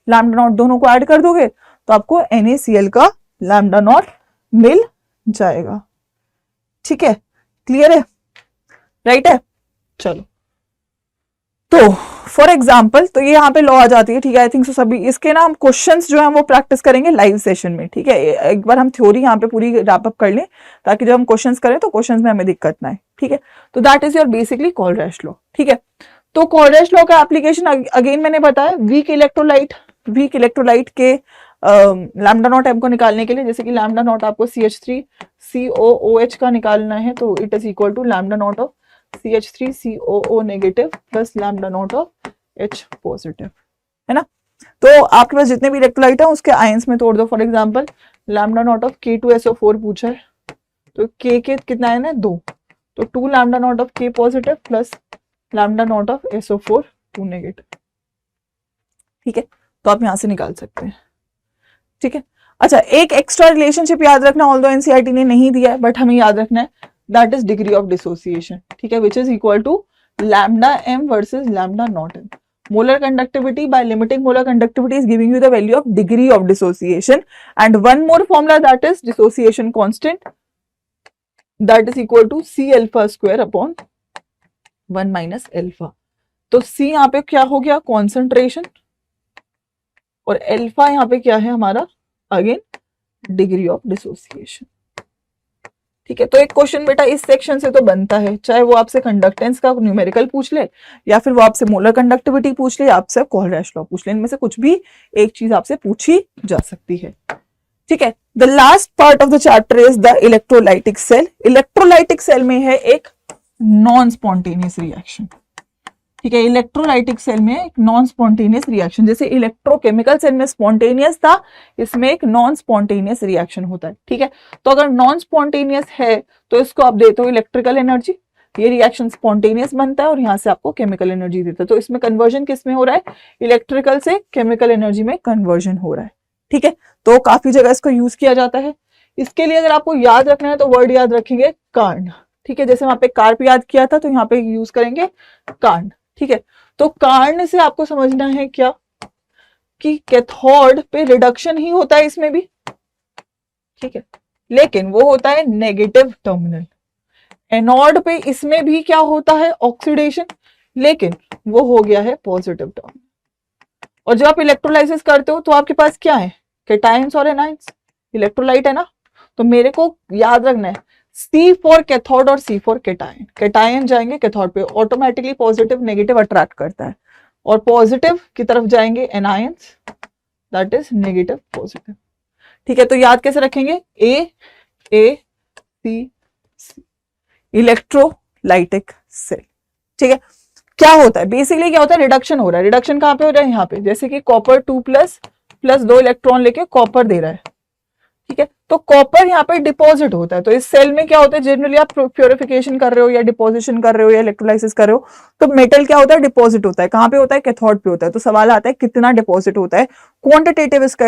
लैम्डा नॉट दोनों को ऐड कर दोगे तो आपको NaCl का लैम्डा नॉट मिल जाएगा, ठीक है। क्लियर है, राइट है। चलो तो फॉर एग्जाम्पल, तो ये यहाँ पे लॉ आ जाती है, ठीक है। आई थिंक सो सभी इसके ना हम क्वेश्चंस जो है वो प्रैक्टिस करेंगे लाइव सेशन में, ठीक है। एक बार हम थ्योरी यहाँ पे पूरी रैप अप कर लें ताकि जब हम क्वेश्चंस करें तो क्वेश्चंस में हमें दिक्कत ना आए, ठीक है। तो that is your basically Kohlrausch law, ठीक है। तो कॉलरैश लॉ का एप्लीकेशन अगेन मैंने बताया, वीक इलेक्ट्रोलाइट के लैम्डा नॉट एम को निकालने के लिए, जैसे कि लैम्डा नॉट आपको CH3COOH का निकालना है, तो it is equal to lambda naught of CH3COO negative plus lambda naught of H positive, है ना। तो आपके पास जितने भी इलेक्ट्रोलाइट है उसके आयंस में तोड़ दो। For example lambda naught of K2SO4 पूछा है, तो K के कितना आयन है, 2, तो 2 lambda naught of K positive plus lambda naught of SO4 2 negative, ठीक है। तो आप यहां से निकाल सकते हैं, ठीक है। अच्छा, एक एक्स्ट्रा रिलेशनशिप याद रखना, ऑल्दो एनसीईआरटी ने नहीं दिया है बट हमें याद रखना है, that is degree of dissociation, ठीक है, which is equal to lambda M versus lambda naught M. Molar conductivity by limiting molar conductivity is giving you the value of degree of dissociation, and one more formula, that is dissociation constant, that is equal to C alpha square upon 1 minus alpha। तो C यहाँ पे क्या हो गया, concentration, और alpha यहाँ पे क्या है हमारा, अगेन डिग्री ऑफ डिसोसिएशन, ठीक है। तो एक क्वेश्चन बेटा इस सेक्शन से तो बनता है, चाहे वो आपसे कंडक्टेंस का न्यूमेरिकल पूछ ले, या फिर वो आपसे मोलर कंडक्टिविटी पूछ ले, या आपसे कॉलरैश लॉ पूछ ले, इनमें से कुछ भी एक चीज आपसे पूछी जा सकती है, ठीक है। The last part of the chapter is the electrolytic cell. Electrolytic cell में है एक नॉन स्पॉन्टेनियस रिएक्शन, ठीक है। इलेक्ट्रोलाइटिक सेल में एक नॉन स्पॉन्टेनियस रिएक्शन, जैसे इलेक्ट्रोकेमिकल सेल में स्पॉन्टेनियस था, इसमें एक नॉन स्पॉन्टेनियस रिएक्शन होता है, ठीक है। तो अगर नॉन स्पॉन्टेनियस है तो इसको आप देते हो इलेक्ट्रिकल एनर्जी, ये रिएक्शन स्पॉन्टेनियस बनता है और यहाँ से आपको केमिकल एनर्जी देता है। तो इसमें कन्वर्जन किस में हो रहा है, इलेक्ट्रिकल से केमिकल एनर्जी में कन्वर्जन हो रहा है, ठीक है। तो काफी जगह इसको यूज किया जाता है। इसके लिए अगर आपको याद रखना है तो वर्ड याद रखेंगे कार्न, ठीक है। जैसे वहां पे कार्प याद किया था तो यहाँ पे यूज करेंगे कार्न, ठीक है। तो कार्न से आपको समझना है क्या, कि कैथोड पे रिडक्शन ही होता है इसमें भी, ठीक है, लेकिन वो होता है नेगेटिव टर्मिनल। एनोड पे इसमें भी क्या होता है, ऑक्सीडेशन, लेकिन वो हो गया है पॉजिटिव टर्मिनल। और जब आप इलेक्ट्रोलाइसिस करते हो तो आपके पास क्या है, कैटायंस और एनायंस, इलेक्ट्रोलाइट है ना। तो मेरे को याद रखना है C फॉर कैथोड और C फॉर कैटायन। कैटायन जाएंगे कैथोड पे, ऑटोमेटिकली पॉजिटिव नेगेटिव अट्रैक्ट करता है, और पॉजिटिव की तरफ जाएंगे anions, that is negative positive, ठीक है। तो याद कैसे रखेंगे, A C, इलेक्ट्रोलाइटिक सेल, ठीक है। क्या होता है बेसिकली, क्या होता है, रिडक्शन हो रहा है। रिडक्शन कहाँ पे हो रहा है, यहाँ पे, जैसे कि कॉपर 2 प्लस 2 इलेक्ट्रॉन लेके कॉपर दे रहा है, ठीक है। तो कॉपर यहाँ पे डिपॉजिट होता है। तो इस सेल में क्या होता है, जनरली आप प्योरिफिकेशन कर रहे हो या डिपोजिशन कर रहे हो या इलेक्ट्रोलाइसिस कर रहे हो, तो मेटल क्या होता है, डिपॉजिट होता है। कहाँ पे होता है, कैथोड पे होता है। तो सवाल आता है कितना डिपॉजिट होता है, क्वांटिटेटिव इसका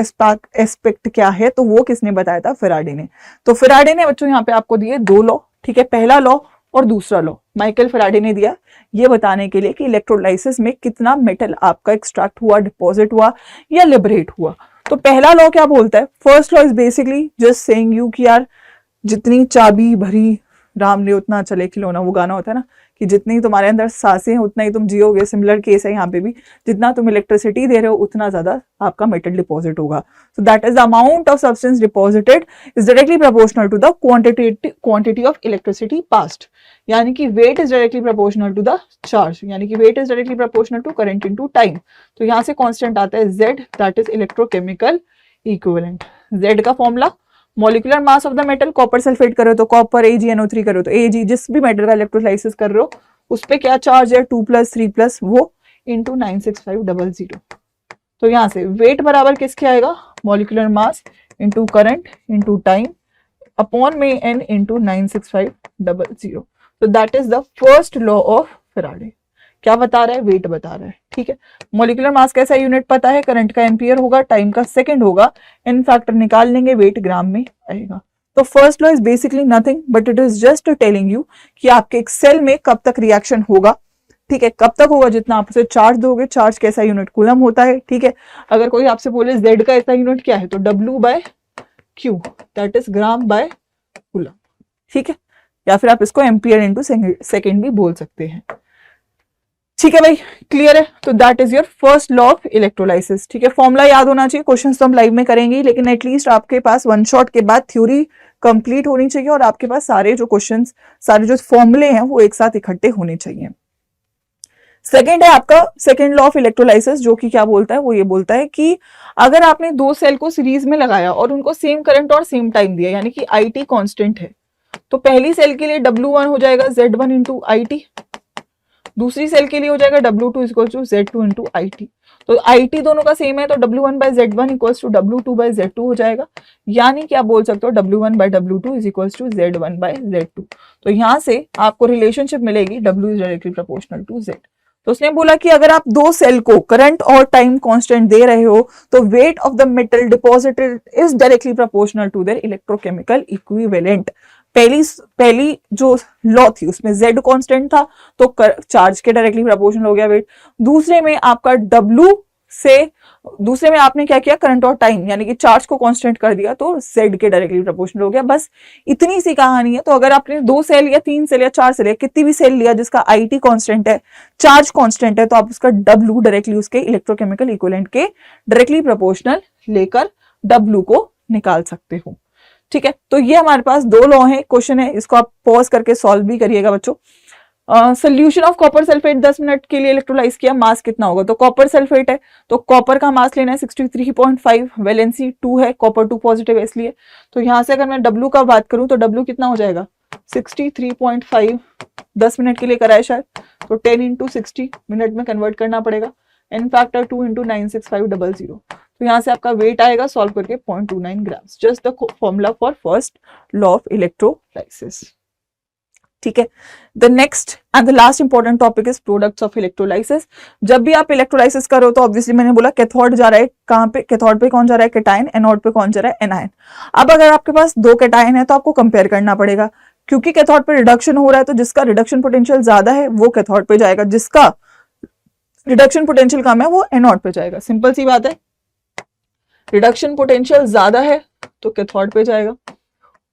एस्पेक्ट क्या है, तो वो किसने बताया था, फेराडे ने। तो फेराडे ने बच्चों यहाँ पे आपको दिए 2 लॉ, ठीक है, पहला लॉ और दूसरा लॉ माइकल फेराडे ने दिया, ये बताने के लिए कि इलेक्ट्रोलाइसिस में कितना मेटल आपका एक्सट्रैक्ट हुआ, डिपॉजिट हुआ या लिबरेट हुआ। तो पहला लॉ क्या बोलता है, first law is basically just saying you कि यार जितनी चाबी भरी राम ने उतना चले खिलौना, वो गाना होता है ना, कि जितनी तुम्हारे अंदर सांसें उतना ही तुम जियोगे। सिमिलर केस है यहाँ पे भी, जितना तुम इलेक्ट्रिसिटी दे रहे हो उतना ज्यादा आपका मेटल डिपॉजिट होगा। So that is the amount of substance deposited is directly proportional to the quantity of electricity passed, यानी कि weight is directly proportional to the charge, यानी कि weight is directly proportional to current into time. तो यहाँ से constant आता है Z, that is electrochemical equivalent. Z का formula, molecular mass of the metal, copper sulphate कर रहे हो तो कॉपर, AgNO3 कर रहे हो तो Ag, जिस भी मेटल का इलेक्ट्रोलाइसिस कर रहे हो उस पे क्या चार्ज है, 2 + 3 + वो इंटू 96500। तो यहाँ से वेट बराबर किसके आएगा, molecular mass into current into time upon में n इंटू 96500। तो that is the first law of Faraday. क्या बता रहा है, वेट बता रहा है, ठीक है। मॉलिक्यूलर मास कैसा यूनिट पता है, करंट का एम्पियर होगा, टाइम का सेकंड होगा, एन फैक्टर निकाल लेंगे, वेट ग्राम में आएगा। तो first law is basically nothing but it is just telling you कि आपके एक सेल में कब तक रिएक्शन होगा, ठीक है, कब तक होगा, जितना आप उसे चार्ज दोगे। चार्ज कैसा यूनिट, कूलम होता है, ठीक है। अगर कोई आपसे बोले Z का ऐसा यूनिट क्या है, तो W/Q, that is gram bye coulomb, ठीक है। या फिर आप इसको एम्पियर इंटू सेकेंड भी बोल सकते हैं, ठीक है भाई, क्लियर है। तो that is your first law of electrolysis. ठीक है, फॉर्मूला याद होना चाहिए, क्वेश्चंस तो हम लाइव में करेंगे, लेकिन एटलीस्ट आपके पास वन शॉट के बाद थ्योरी कंप्लीट होनी चाहिए और आपके पास सारे जो क्वेश्चंस, सारे जो फॉर्मूले हैं वो एक साथ इकट्ठे होने चाहिए। सेकेंड है आपका सेकेंड लॉ ऑफ इलेक्ट्रोलाइसिस, जो कि क्या बोलता है, वो ये बोलता है कि अगर आपने दो सेल को सीरीज में लगाया और उनको सेम करंट और सेम टाइम दिया, यानी कि IT कांस्टेंट है, तो पहली सेल के लिए W1 हो जाएगा Z1 इंटू IT, दूसरी सेल के लिए हो जाएगा W2 equal to Z2 into IT। तो IT दोनों का सेम है, तो W1 bye Z1 equals to W2 bye Z2 हो जाएगा, यानी कि आप बोल सकते हो W1 by W2 is equals to Z1 by Z2। तो यहां से आपको रिलेशनशिप मिलेगी W is directly proportional to Z। तो उसने बोला कि अगर आप दो सेल को करंट और टाइम कांस्टेंट दे रहे हो, तो weight of the metal deposited is directly proportional to their electrochemical equivalent. पहली जो लॉ थी उसमें Z कांस्टेंट था, तो चार्ज के डायरेक्टली प्रोपोर्शनल हो गया वेट। दूसरे में आपका W से, दूसरे में आपने क्या किया, करंट और टाइम यानी कि चार्ज को कांस्टेंट कर दिया, तो Z के डायरेक्टली प्रोपोर्शनल हो गया। बस इतनी सी कहानी है। तो अगर आपने दो सेल या तीन सेल या चार सेल या कितनी भी सेल लिया जिसका IT कांस्टेंट है, चार्ज कांस्टेंट है, तो आप उसका W डायरेक्टली उसके इलेक्ट्रोकेमिकल इक्विवेलेंट के डायरेक्टली प्रोपोर्शनल लेकर W को निकाल सकते हो। ठीक है, तो ये हमारे पास दो लॉ है, क्वेश्चन है, इसको आप पॉज करके सॉल्व भी करिएगा बच्चों। Solution of copper sulphate 10 minute के लिए इलेक्ट्रोलाइज किया, मास कितना होगा, तो कॉपर सल्फेट है तो कॉपर का मास लेना है 63.5, वैलेंसी 2 है, कॉपर 2 पॉजिटिव है इसलिए। तो यहां से अगर मैं W का बात करूं तो W कितना हो जाएगा 63.5, 10 मिनट के लिए कराए शायद, तो 10 इंटू 60 मिनट में कन्वर्ट करना पड़ेगा, n फैक्टर 2 इंटू 96500। तो यहाँ से आपका वेट आएगा सॉल्व करके 0.29 grams. Just the formula for first law of electrolysis. ठीक है, the next and the last important topic is products of electrolysis. जब भी आप इलेक्ट्रोलाइसिस करो तो ऑब्वियसली मैंने बोला कैथोड जा रहा है, कहाँ पे कैथोड पे कौन जा रहा है, कैटायन, एनोड पे कौन जा रहा है, एनायन। अब अगर आपके पास दो कैटायन है तो आपको कंपेयर करना पड़ेगा, क्योंकि कैथोड पे रिडक्शन हो रहा है तो जिसका रिडक्शन पोटेंशियल ज्यादा है वो कैथोड पे जाएगा, जिसका रिडक्शन पोटेंशियल कम है वो एनोड पे जाएगा। सिंपल सी बात है, रिडक्शन पोटेंशियल ज्यादा है तो कैथोड पे जाएगा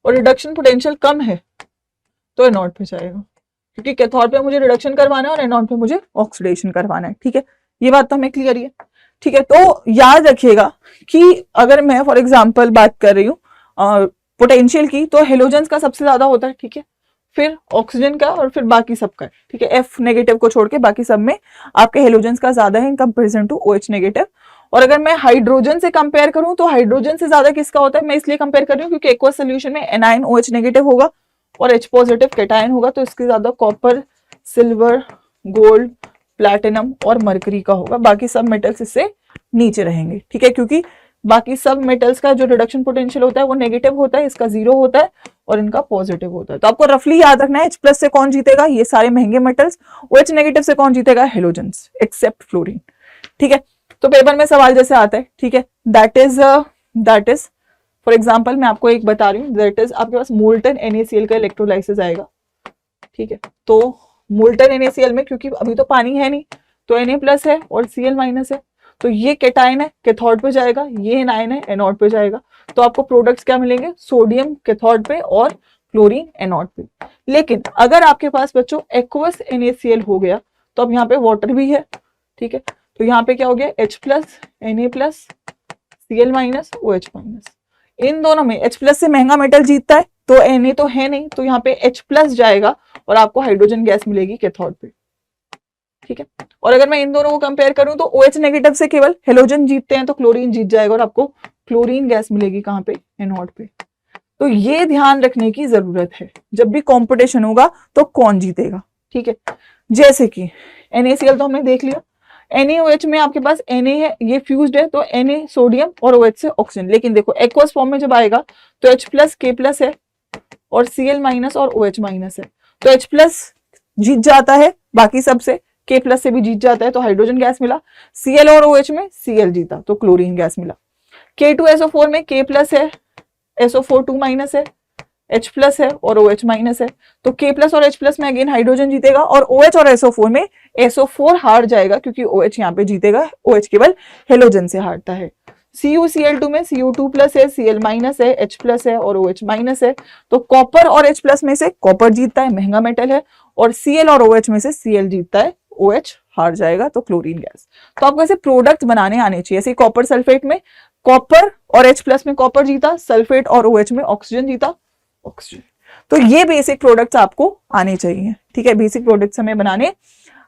और रिडक्शन पोटेंशियल कम है तो एनोड पे जाएगा, क्योंकि कैथोड पे मुझे रिडक्शन करवाना है और एनोड पे मुझे ऑक्सीडेशन करवाना है। ठीक है, ये बात तो हमें क्लियर है। ठीक है, तो याद रखिएगा कि अगर मैं फॉर एग्जांपल बात कर रही हूँ पोटेंशियल की, तो हेलोजेंस का सबसे ज्यादा होता है, ठीक है, फिर ऑक्सीजन का और फिर बाकी सबका, ठीक है, F नेगेटिव को छोड़ के बाकी सब में आपके हेलोजेंस का ज्यादा है in comparison to OH negative. और अगर मैं हाइड्रोजन से कंपेयर करूं तो हाइड्रोजन से ज्यादा किसका होता है, मैं इसलिए कंपेयर कर रही हूँ क्योंकि एक्वस सोल्यूशन में एनायन OH नेगेटिव होगा और H पॉजिटिव कैटायन होगा, तो इसके ज्यादा कॉपर, सिल्वर, गोल्ड, प्लैटिनम और मरकरी का होगा। बाकी सब मेटल्स इससे नीचे रहेंगे। ठीक है, क्योंकि बाकी सब मेटल्स का जो रिडक्शन पोटेंशियल होता है वो नेगेटिव होता है, इसका 0 होता है और इनका पॉजिटिव होता है। तो आपको रफली याद रखना है H+ से कौन जीतेगा, ये सारे महंगे मेटल्स, OH नेगेटिव से कौन जीतेगा, हेलोजेंस एक्सेप्ट फ्लोरीन। ठीक है, तो पेपर में सवाल जैसे आता है, ठीक है, दैट इज फॉर एग्जांपल मैं आपको एक बता रही हूँ, दैट इज आपके पास मोल्टन NaCl का इलेक्ट्रोलाइसिस आएगा। ठीक है, तो मोल्टन NaCl में क्योंकि अभी तो पानी है नहीं तो Na+ है और Cl- है, तो ये कैटायन है, कैथोड पे जाएगा, ये एनायन है, एनोड पे जाएगा। तो आपको प्रोडक्ट्स क्या मिलेंगे, सोडियम कैथोड पे और क्लोरीन एनोड पे। लेकिन अगर आपके पास बच्चों एक्वस NaCl हो गया तो अब यहाँ पे वाटर भी है। ठीक है, तो यहाँ पे क्या हो गया, H+, Na+, Cl- OH-। इन दोनों में H+ से महंगा मेटल जीतता है, तो Na तो है नहीं, तो यहाँ पे H+ जाएगा और आपको हाइड्रोजन गैस मिलेगी कैथोड पे। ठीक है, और अगर मैं इन दोनों को कंपेयर करूं तो OH नेगेटिव से केवल हेलोजन जीतते हैं, तो क्लोरीन जीत जाएगा और आपको क्लोरीन गैस मिलेगी कहां पे, एनोड पे। तो ये ध्यान रखने की जरूरत है, जब भी कंपटीशन होगा तो कौन जीतेगा। ठीक है, जैसे कि NaCl तो हमने देख लिया, NaOH में आपके पास Na है, ये फ्यूज्ड है, तो Na सोडियम और OH से ऑक्सीजन। लेकिन देखो एक्वस फॉर्म में जब आएगा तो H+, K+ है और Cl- और OH- है, तो H+ जीत जाता है बाकी सबसे, K+ से भी जीत जाता है, तो हाइड्रोजन गैस मिला। Cl और OH में Cl जीता तो क्लोरीन गैस मिला। K2SO4 में K+ है, SO4 2- है, H+ है और OH- है, तो K+ और H+ में अगेन हाइड्रोजन जीतेगा और OH और SO4 में SO4 हार जाएगा, क्योंकि OH यहाँ पे जीतेगा, OH केवल हेलोजन से हारता है। CuCl2 में Cu2+ है, Cl- है, H+ है और OH- है, तो कॉपर और H+ में से कॉपर जीतता है, महंगा मेटल है, और Cl और OH में से Cl जीतता है, OH हार जाएगा तो क्लोरीन गैस। तो आपको ऐसे प्रोडक्ट बनाने आने चाहिए। ऐसे कॉपर सल्फेट में कॉपर और H+ में कॉपर जीता, सल्फेट और OH में ऑक्सीजन जीता, ऑक्सीजन। तो ये बेसिक प्रोडक्ट्स आपको आने चाहिए, ठीक है, बेसिक प्रोडक्ट्स हमें बनाने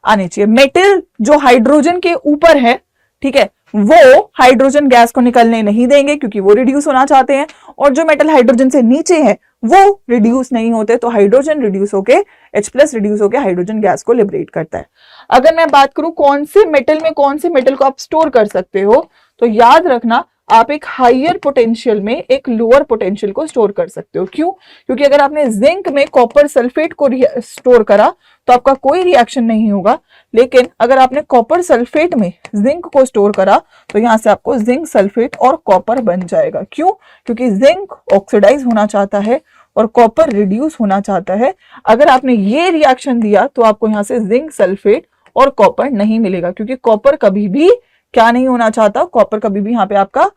आने चाहिए। मेटल जो हाइड्रोजन के ऊपर है, ठीक है, वो हाइड्रोजन गैस को निकलने नहीं देंगे क्योंकि वो रिड्यूस होना चाहते हैं, और जो मेटल हाइड्रोजन से नीचे है वो रिड्यूस नहीं होते, तो हाइड्रोजन रिड्यूस होके H+ रिड्यूस होके हाइड्रोजन गैस को लिबरेट करता है। अगर मैं बात करूं कौन से मेटल में कौन से मेटल को आप स्टोर कर सकते हो, तो याद रखना आप एक हायर पोटेंशियल में एक लोअर पोटेंशियल को स्टोर कर सकते हो। क्यों? क्योंकि अगर आपने जिंक में कॉपर सल्फेट को स्टोर करा तो आपका कोई रिएक्शन नहीं होगा, लेकिन अगर आपने कॉपर सल्फेट में जिंक को स्टोर करा तो यहां से आपको जिंक सल्फेट और कॉपर बन जाएगा। क्यों? क्योंकि जिंक ऑक्सीडाइज होना चाहता है और कॉपर रिड्यूस होना चाहता है। अगर आपने ये रिएक्शन दिया तो आपको यहां से जिंक सल्फेट और कॉपर नहीं मिलेगा, क्योंकि कॉपर कभी भी क्या नहीं होना चाहता, कॉपर कभी भी यहाँ पे आपका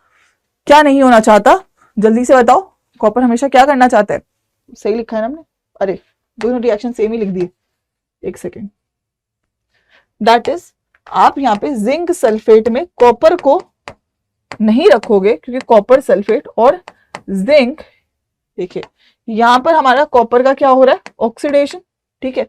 क्या नहीं होना चाहता, जल्दी से बताओ, कॉपर हमेशा क्या करना चाहता है? सही लिखा है ना हमने? अरे दोनों रिएक्शन सेम ही लिख दिए, एक सेकेंड। दैट इज आप यहाँ पे जिंक सल्फेट में कॉपर को नहीं रखोगे, क्योंकि कॉपर सल्फेट और जिंक, देखिए यहां पर हमारा कॉपर का क्या हो रहा है? ऑक्सीडेशन, ठीक है,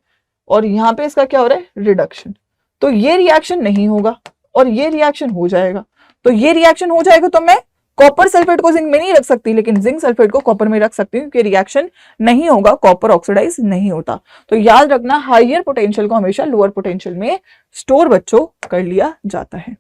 और यहां पे इसका क्या हो रहा है? रिडक्शन। तो ये रिएक्शन नहीं होगा और ये रिएक्शन हो जाएगा। तो ये रिएक्शन हो जाएगा तो मैं कॉपर सल्फेट को जिंक में नहीं रख सकती, लेकिन जिंक सल्फेट को कॉपर में रख सकती हूँ, क्योंकि रिएक्शन नहीं होगा, कॉपर ऑक्सीडाइज नहीं होता। तो याद रखना हायर पोटेंशियल को हमेशा लोअर पोटेंशियल में स्टोर बच्चों कर लिया जाता है।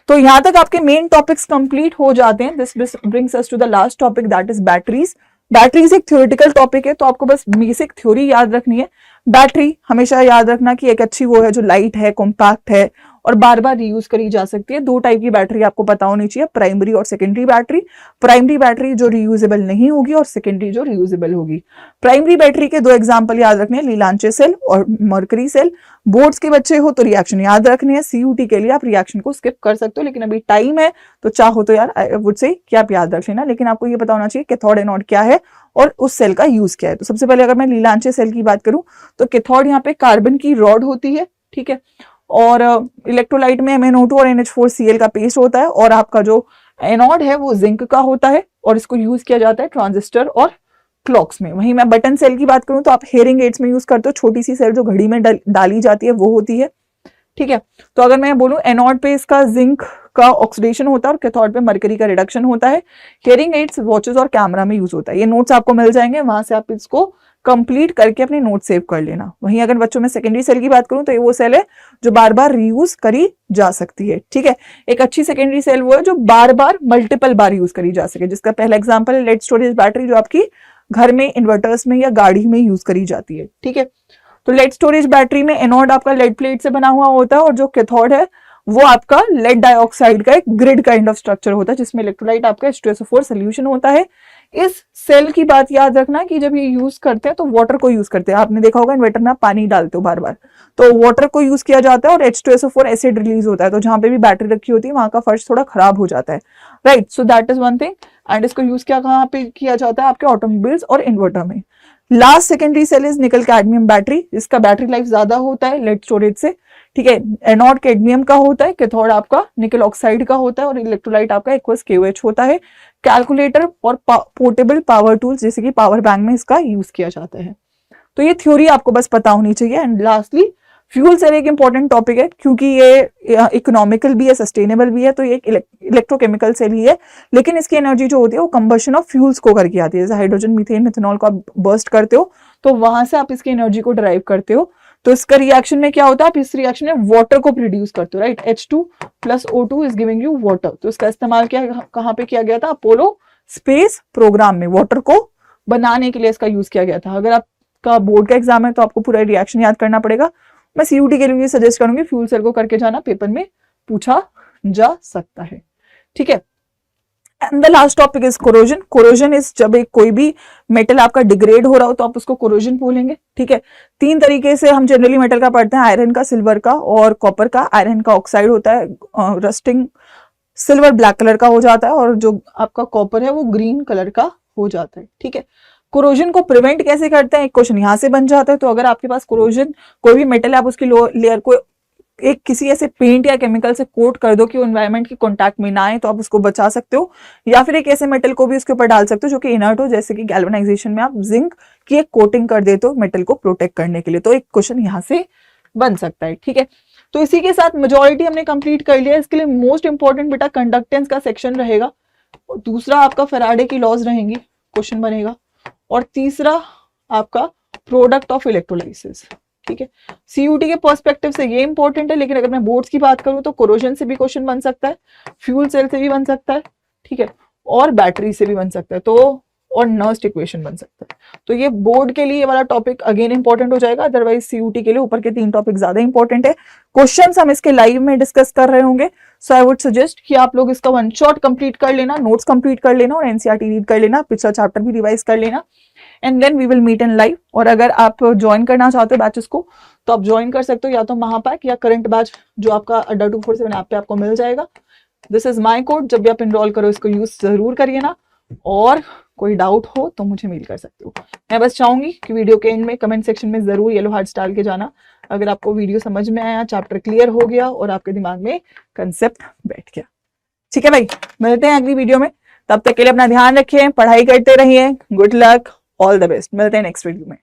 तो यहां तक आपके मेन टॉपिक्स कंप्लीट हो जाते हैं। This brings us to the last topic, that is batteries. Batteries एक थ्योरेटिकल टॉपिक है, तो आपको बस बेसिक थ्योरी याद रखनी है। बैटरी हमेशा याद रखना कि एक अच्छी वो है जो लाइट है, कॉम्पैक्ट है और बार बार रीयूज करी जा सकती है। दो टाइप की बैटरी आपको पता होनी चाहिए, प्राइमरी और सेकेंडरी बैटरी। प्राइमरी बैटरी जो रीयूजेबल नहीं होगी और सेकेंडरी जो रीयूजेबल होगी। प्राइमरी बैटरी के दो एग्जांपल याद रखने हैं, लीलांचे सेल और मर्करी सेल। बोर्ड्स के बच्चे हो तो रिएक्शन याद रखनी है। CUT के लिए आप रिएक्शन को स्किप कर सकते हो, लेकिन अभी टाइम है तो चाहो तो यार आई वुड से कि आप याद रख लेना, लेकिन आपको ये पता होना चाहिए कैथोड एनोड क्या है और उस सेल का यूज क्या है। तो सबसे पहले अगर मैं लीलांचे सेल की बात करूं तो कैथोड यहाँ पे कार्बन की रॉड होती है, ठीक है, और इलेक्ट्रोलाइट में MnO2 और NH4Cl का पेस्ट होता है, और आपका जो एनोड है वो जिंक का होता है और इसको यूज किया जाता है ट्रांजिस्टर और क्लॉक्स में। वहीं मैं बटन सेल की बात करूं तो आप हेयरिंग एड्स में यूज करते हो, छोटी सी सेल जो घड़ी में डाली जाती है वो होती है, ठीक है। तो अगर मैं बोलूं एनोड पे इसका जिंक का ऑक्सीडेशन होता है और कैथोड पे मरकरी का रिडक्शन होता है। हेयरिंग एड्स, वॉचेस और कैमरा में यूज होता है। ये नोट्स आपको मिल जाएंगे, वहां से आप इसको कंप्लीट करके अपने नोट सेव कर लेना। वहीं अगर बच्चों में सेकेंडरी सेल की बात करूं तो ये वो सेल है जो बार बार रीयूज करी जा सकती है, ठीक है। एक अच्छी सेकेंडरी सेल वो है जो बार बार मल्टीपल बार यूज करी जा सके, जिसका पहला एग्जाम्पल है लेड स्टोरेज बैटरी, जो आपकी घर में, इन्वर्टर्स में या गाड़ी में यूज करी जाती है, ठीक है। तो लेड स्टोरेज बैटरी में एनोड आपका लेड प्लेट से बना हुआ होता है और जो कैथोड है वो आपका लेड डाइऑक्साइड का एक ग्रिड काइंड ऑफ स्ट्रक्चर होता है, जिसमें इलेक्ट्रोलाइट आपका H2SO4 सोल्यूशन होता है। इस सेल की बात याद रखना कि जब ये यूज करते हैं तो वाटर को यूज करते हैं। आपने देखा होगा इन्वर्टर में आप पानी डालते हो बार बार, तो वाटर को यूज किया जाता है और H2SO4 एसिड रिलीज होता है। तो जहां पे भी बैटरी रखी होती है वहां का फर्श थोड़ा खराब हो जाता है, right. So that is one thing. And इसको यूज क्या कहाँ पे किया जाता है? आपके ऑटोमोबाइल्स और इन्वर्टर में। Last secondary cell is nickel cadmium battery, जिसका बैटरी लाइफ ज्यादा होता है लेड स्टोरेज से, ठीक है। एनोड कैडमियम का होता है, कैथोड आपका निकल ऑक्साइड का होता है और इलेक्ट्रोलाइट आपका एक्वस KOH होता है। कैलकुलेटर और पोर्टेबल पावर टूल्स जैसे कि पावर बैंक में इसका यूज किया जाता है। तो ये थ्योरी आपको बस पता होनी चाहिए। एंड लास्टली फ्यूल सेल एक इंपॉर्टेंट टॉपिक है, क्योंकि ये इकोनॉमिकल भी है, सस्टेनेबल भी है, तो ये एक इलेक्ट्रोकेमिकल सेल ही है, लेकिन इसकी एनर्जी जो होती है वो कंबशन ऑफ फ्यूल्स को करके आती है। जैसे हाइड्रोजन, मीथेन, मिथेनॉल को आप बर्स्ट करते हो तो वहां से आप इसकी एनर्जी को ड्राइव करते हो। तो इसका रिएक्शन में क्या होता है? आप इस रिएक्शन में वाटर को प्रोड्यूस करते हो, right. H2 + O2 is giving you water. तो इसका इस्तेमाल कहाँ पे किया गया था? अपोलो स्पेस प्रोग्राम में वाटर को बनाने के लिए इसका यूज किया गया था। अगर आपका बोर्ड का एग्जाम है तो आपको पूरा रिएक्शन याद करना पड़ेगा। मैं CUT के लिए सजेस्ट करूंगी फ्यूल सेल को करके जाना, पेपर में पूछा जा सकता है, ठीक है। And the last topic is corrosion. Corrosion is जब एक कोई भी मेटल आपका डिग्रेड हो रहा हो तो आप उसको कोरोजन बोलेंगे, ठीक है। तीन तरीके से हम जनरली मेटल का पढ़ते हैं, आयरन का, सिल्वर का और कॉपर का। आयरन का ऑक्साइड होता है, रस्टिंग, सिल्वर ब्लैक कलर का हो जाता है और जो आपका कॉपर है वो ग्रीन कलर का हो जाता है, ठीक है। कोरोजन को प्रिवेंट कैसे करते हैं, एक क्वेश्चन यहाँ से बन जाता है। तो अगर आपके पास कोरोजन कोई भी मेटल है, आप उसकी लेयर को एक किसी ऐसे पेंट या केमिकल से कोट कर दो कि वो एनवायरनमेंट की कॉन्टैक्ट में ना आए, तो आप उसको बचा सकते हो। या फिर एक ऐसे मेटल को भी उसके ऊपर डाल सकते हो जो कि इनर्ट हो, जैसे कि गैल्वेनाइजेशन में आप जिंक की एक कोटिंग कर देते हो मेटल को प्रोटेक्ट करने के लिए। तो एक क्वेश्चन यहाँ से बन सकता है, ठीक है। तो इसी के साथ मेजोरिटी हमने कंप्लीट कर लिया। इसके लिए मोस्ट इंपॉर्टेंट बेटा कंडक्टेंस का सेक्शन रहेगा, और दूसरा आपका फैराडे की लॉज रहेंगी, क्वेश्चन बनेगा, और तीसरा आपका प्रोडक्ट ऑफ इलेक्ट्रोलाइसिस, ठीक है। सीयूटी के पर्सपेक्टिव से ये इंपॉर्टेंट है, लेकिन अगर मैं बोर्ड्स की बात करूं तो कोरोजन से भी क्वेश्चन बन सकता है, फ्यूल सेल से भी बन सकता है, ठीक है, और बैटरी से भी बन सकता है, तो और नर्स्ट इक्वेशन बन सकता है। तो ये बोर्ड के लिए वाला टॉपिक अगेन इंपॉर्टेंट हो जाएगा, अदरवाइज सीयूटी के लिए ऊपर के 3 टॉपिक ज्यादा इंपॉर्टेंट है। क्वेश्चंस हम इसके लाइव में डिस्कस कर रहे होंगे, सो आई वुड सजेस्ट कि आप लोग इसका वन शॉट कंप्लीट कर लेना, नोट्स कंप्लीट कर लेना और एनसीईआरटी रीड कर लेना, पिछला चैप्टर भी रिवाइज कर लेना, and then we will meet in live. और अगर आप ज्वाइन करना चाहते हो बैचेस को, तो आप ज्वाइन कर सकते हो या तो महापैक या करंट बैच जो आपका अड्डा 247 ऐप पे आपको मिल जाएगा। दिस इज माई कोड, जब भी आप इनरोल करो इसको यूज जरूर करिए ना, और कोई डाउट हो तो मुझे मेल कर सकते हो। मैं बस चाहूंगी कि वीडियो के एंड में कमेंट सेक्शन में जरूर येलो हार्ट्स डाल के जाना अगर आपको वीडियो समझ में आया, चैप्टर क्लियर हो गया और आपके दिमाग में कंसेप्ट बैठ गया, ठीक है भाई। मिलते हैं अगली वीडियो में, तब तक के लिए अपना ध्यान रखिए, पढ़ाई करते रहिए, good luck, all the best. मिलते हैं नेक्स्ट वीडियो में।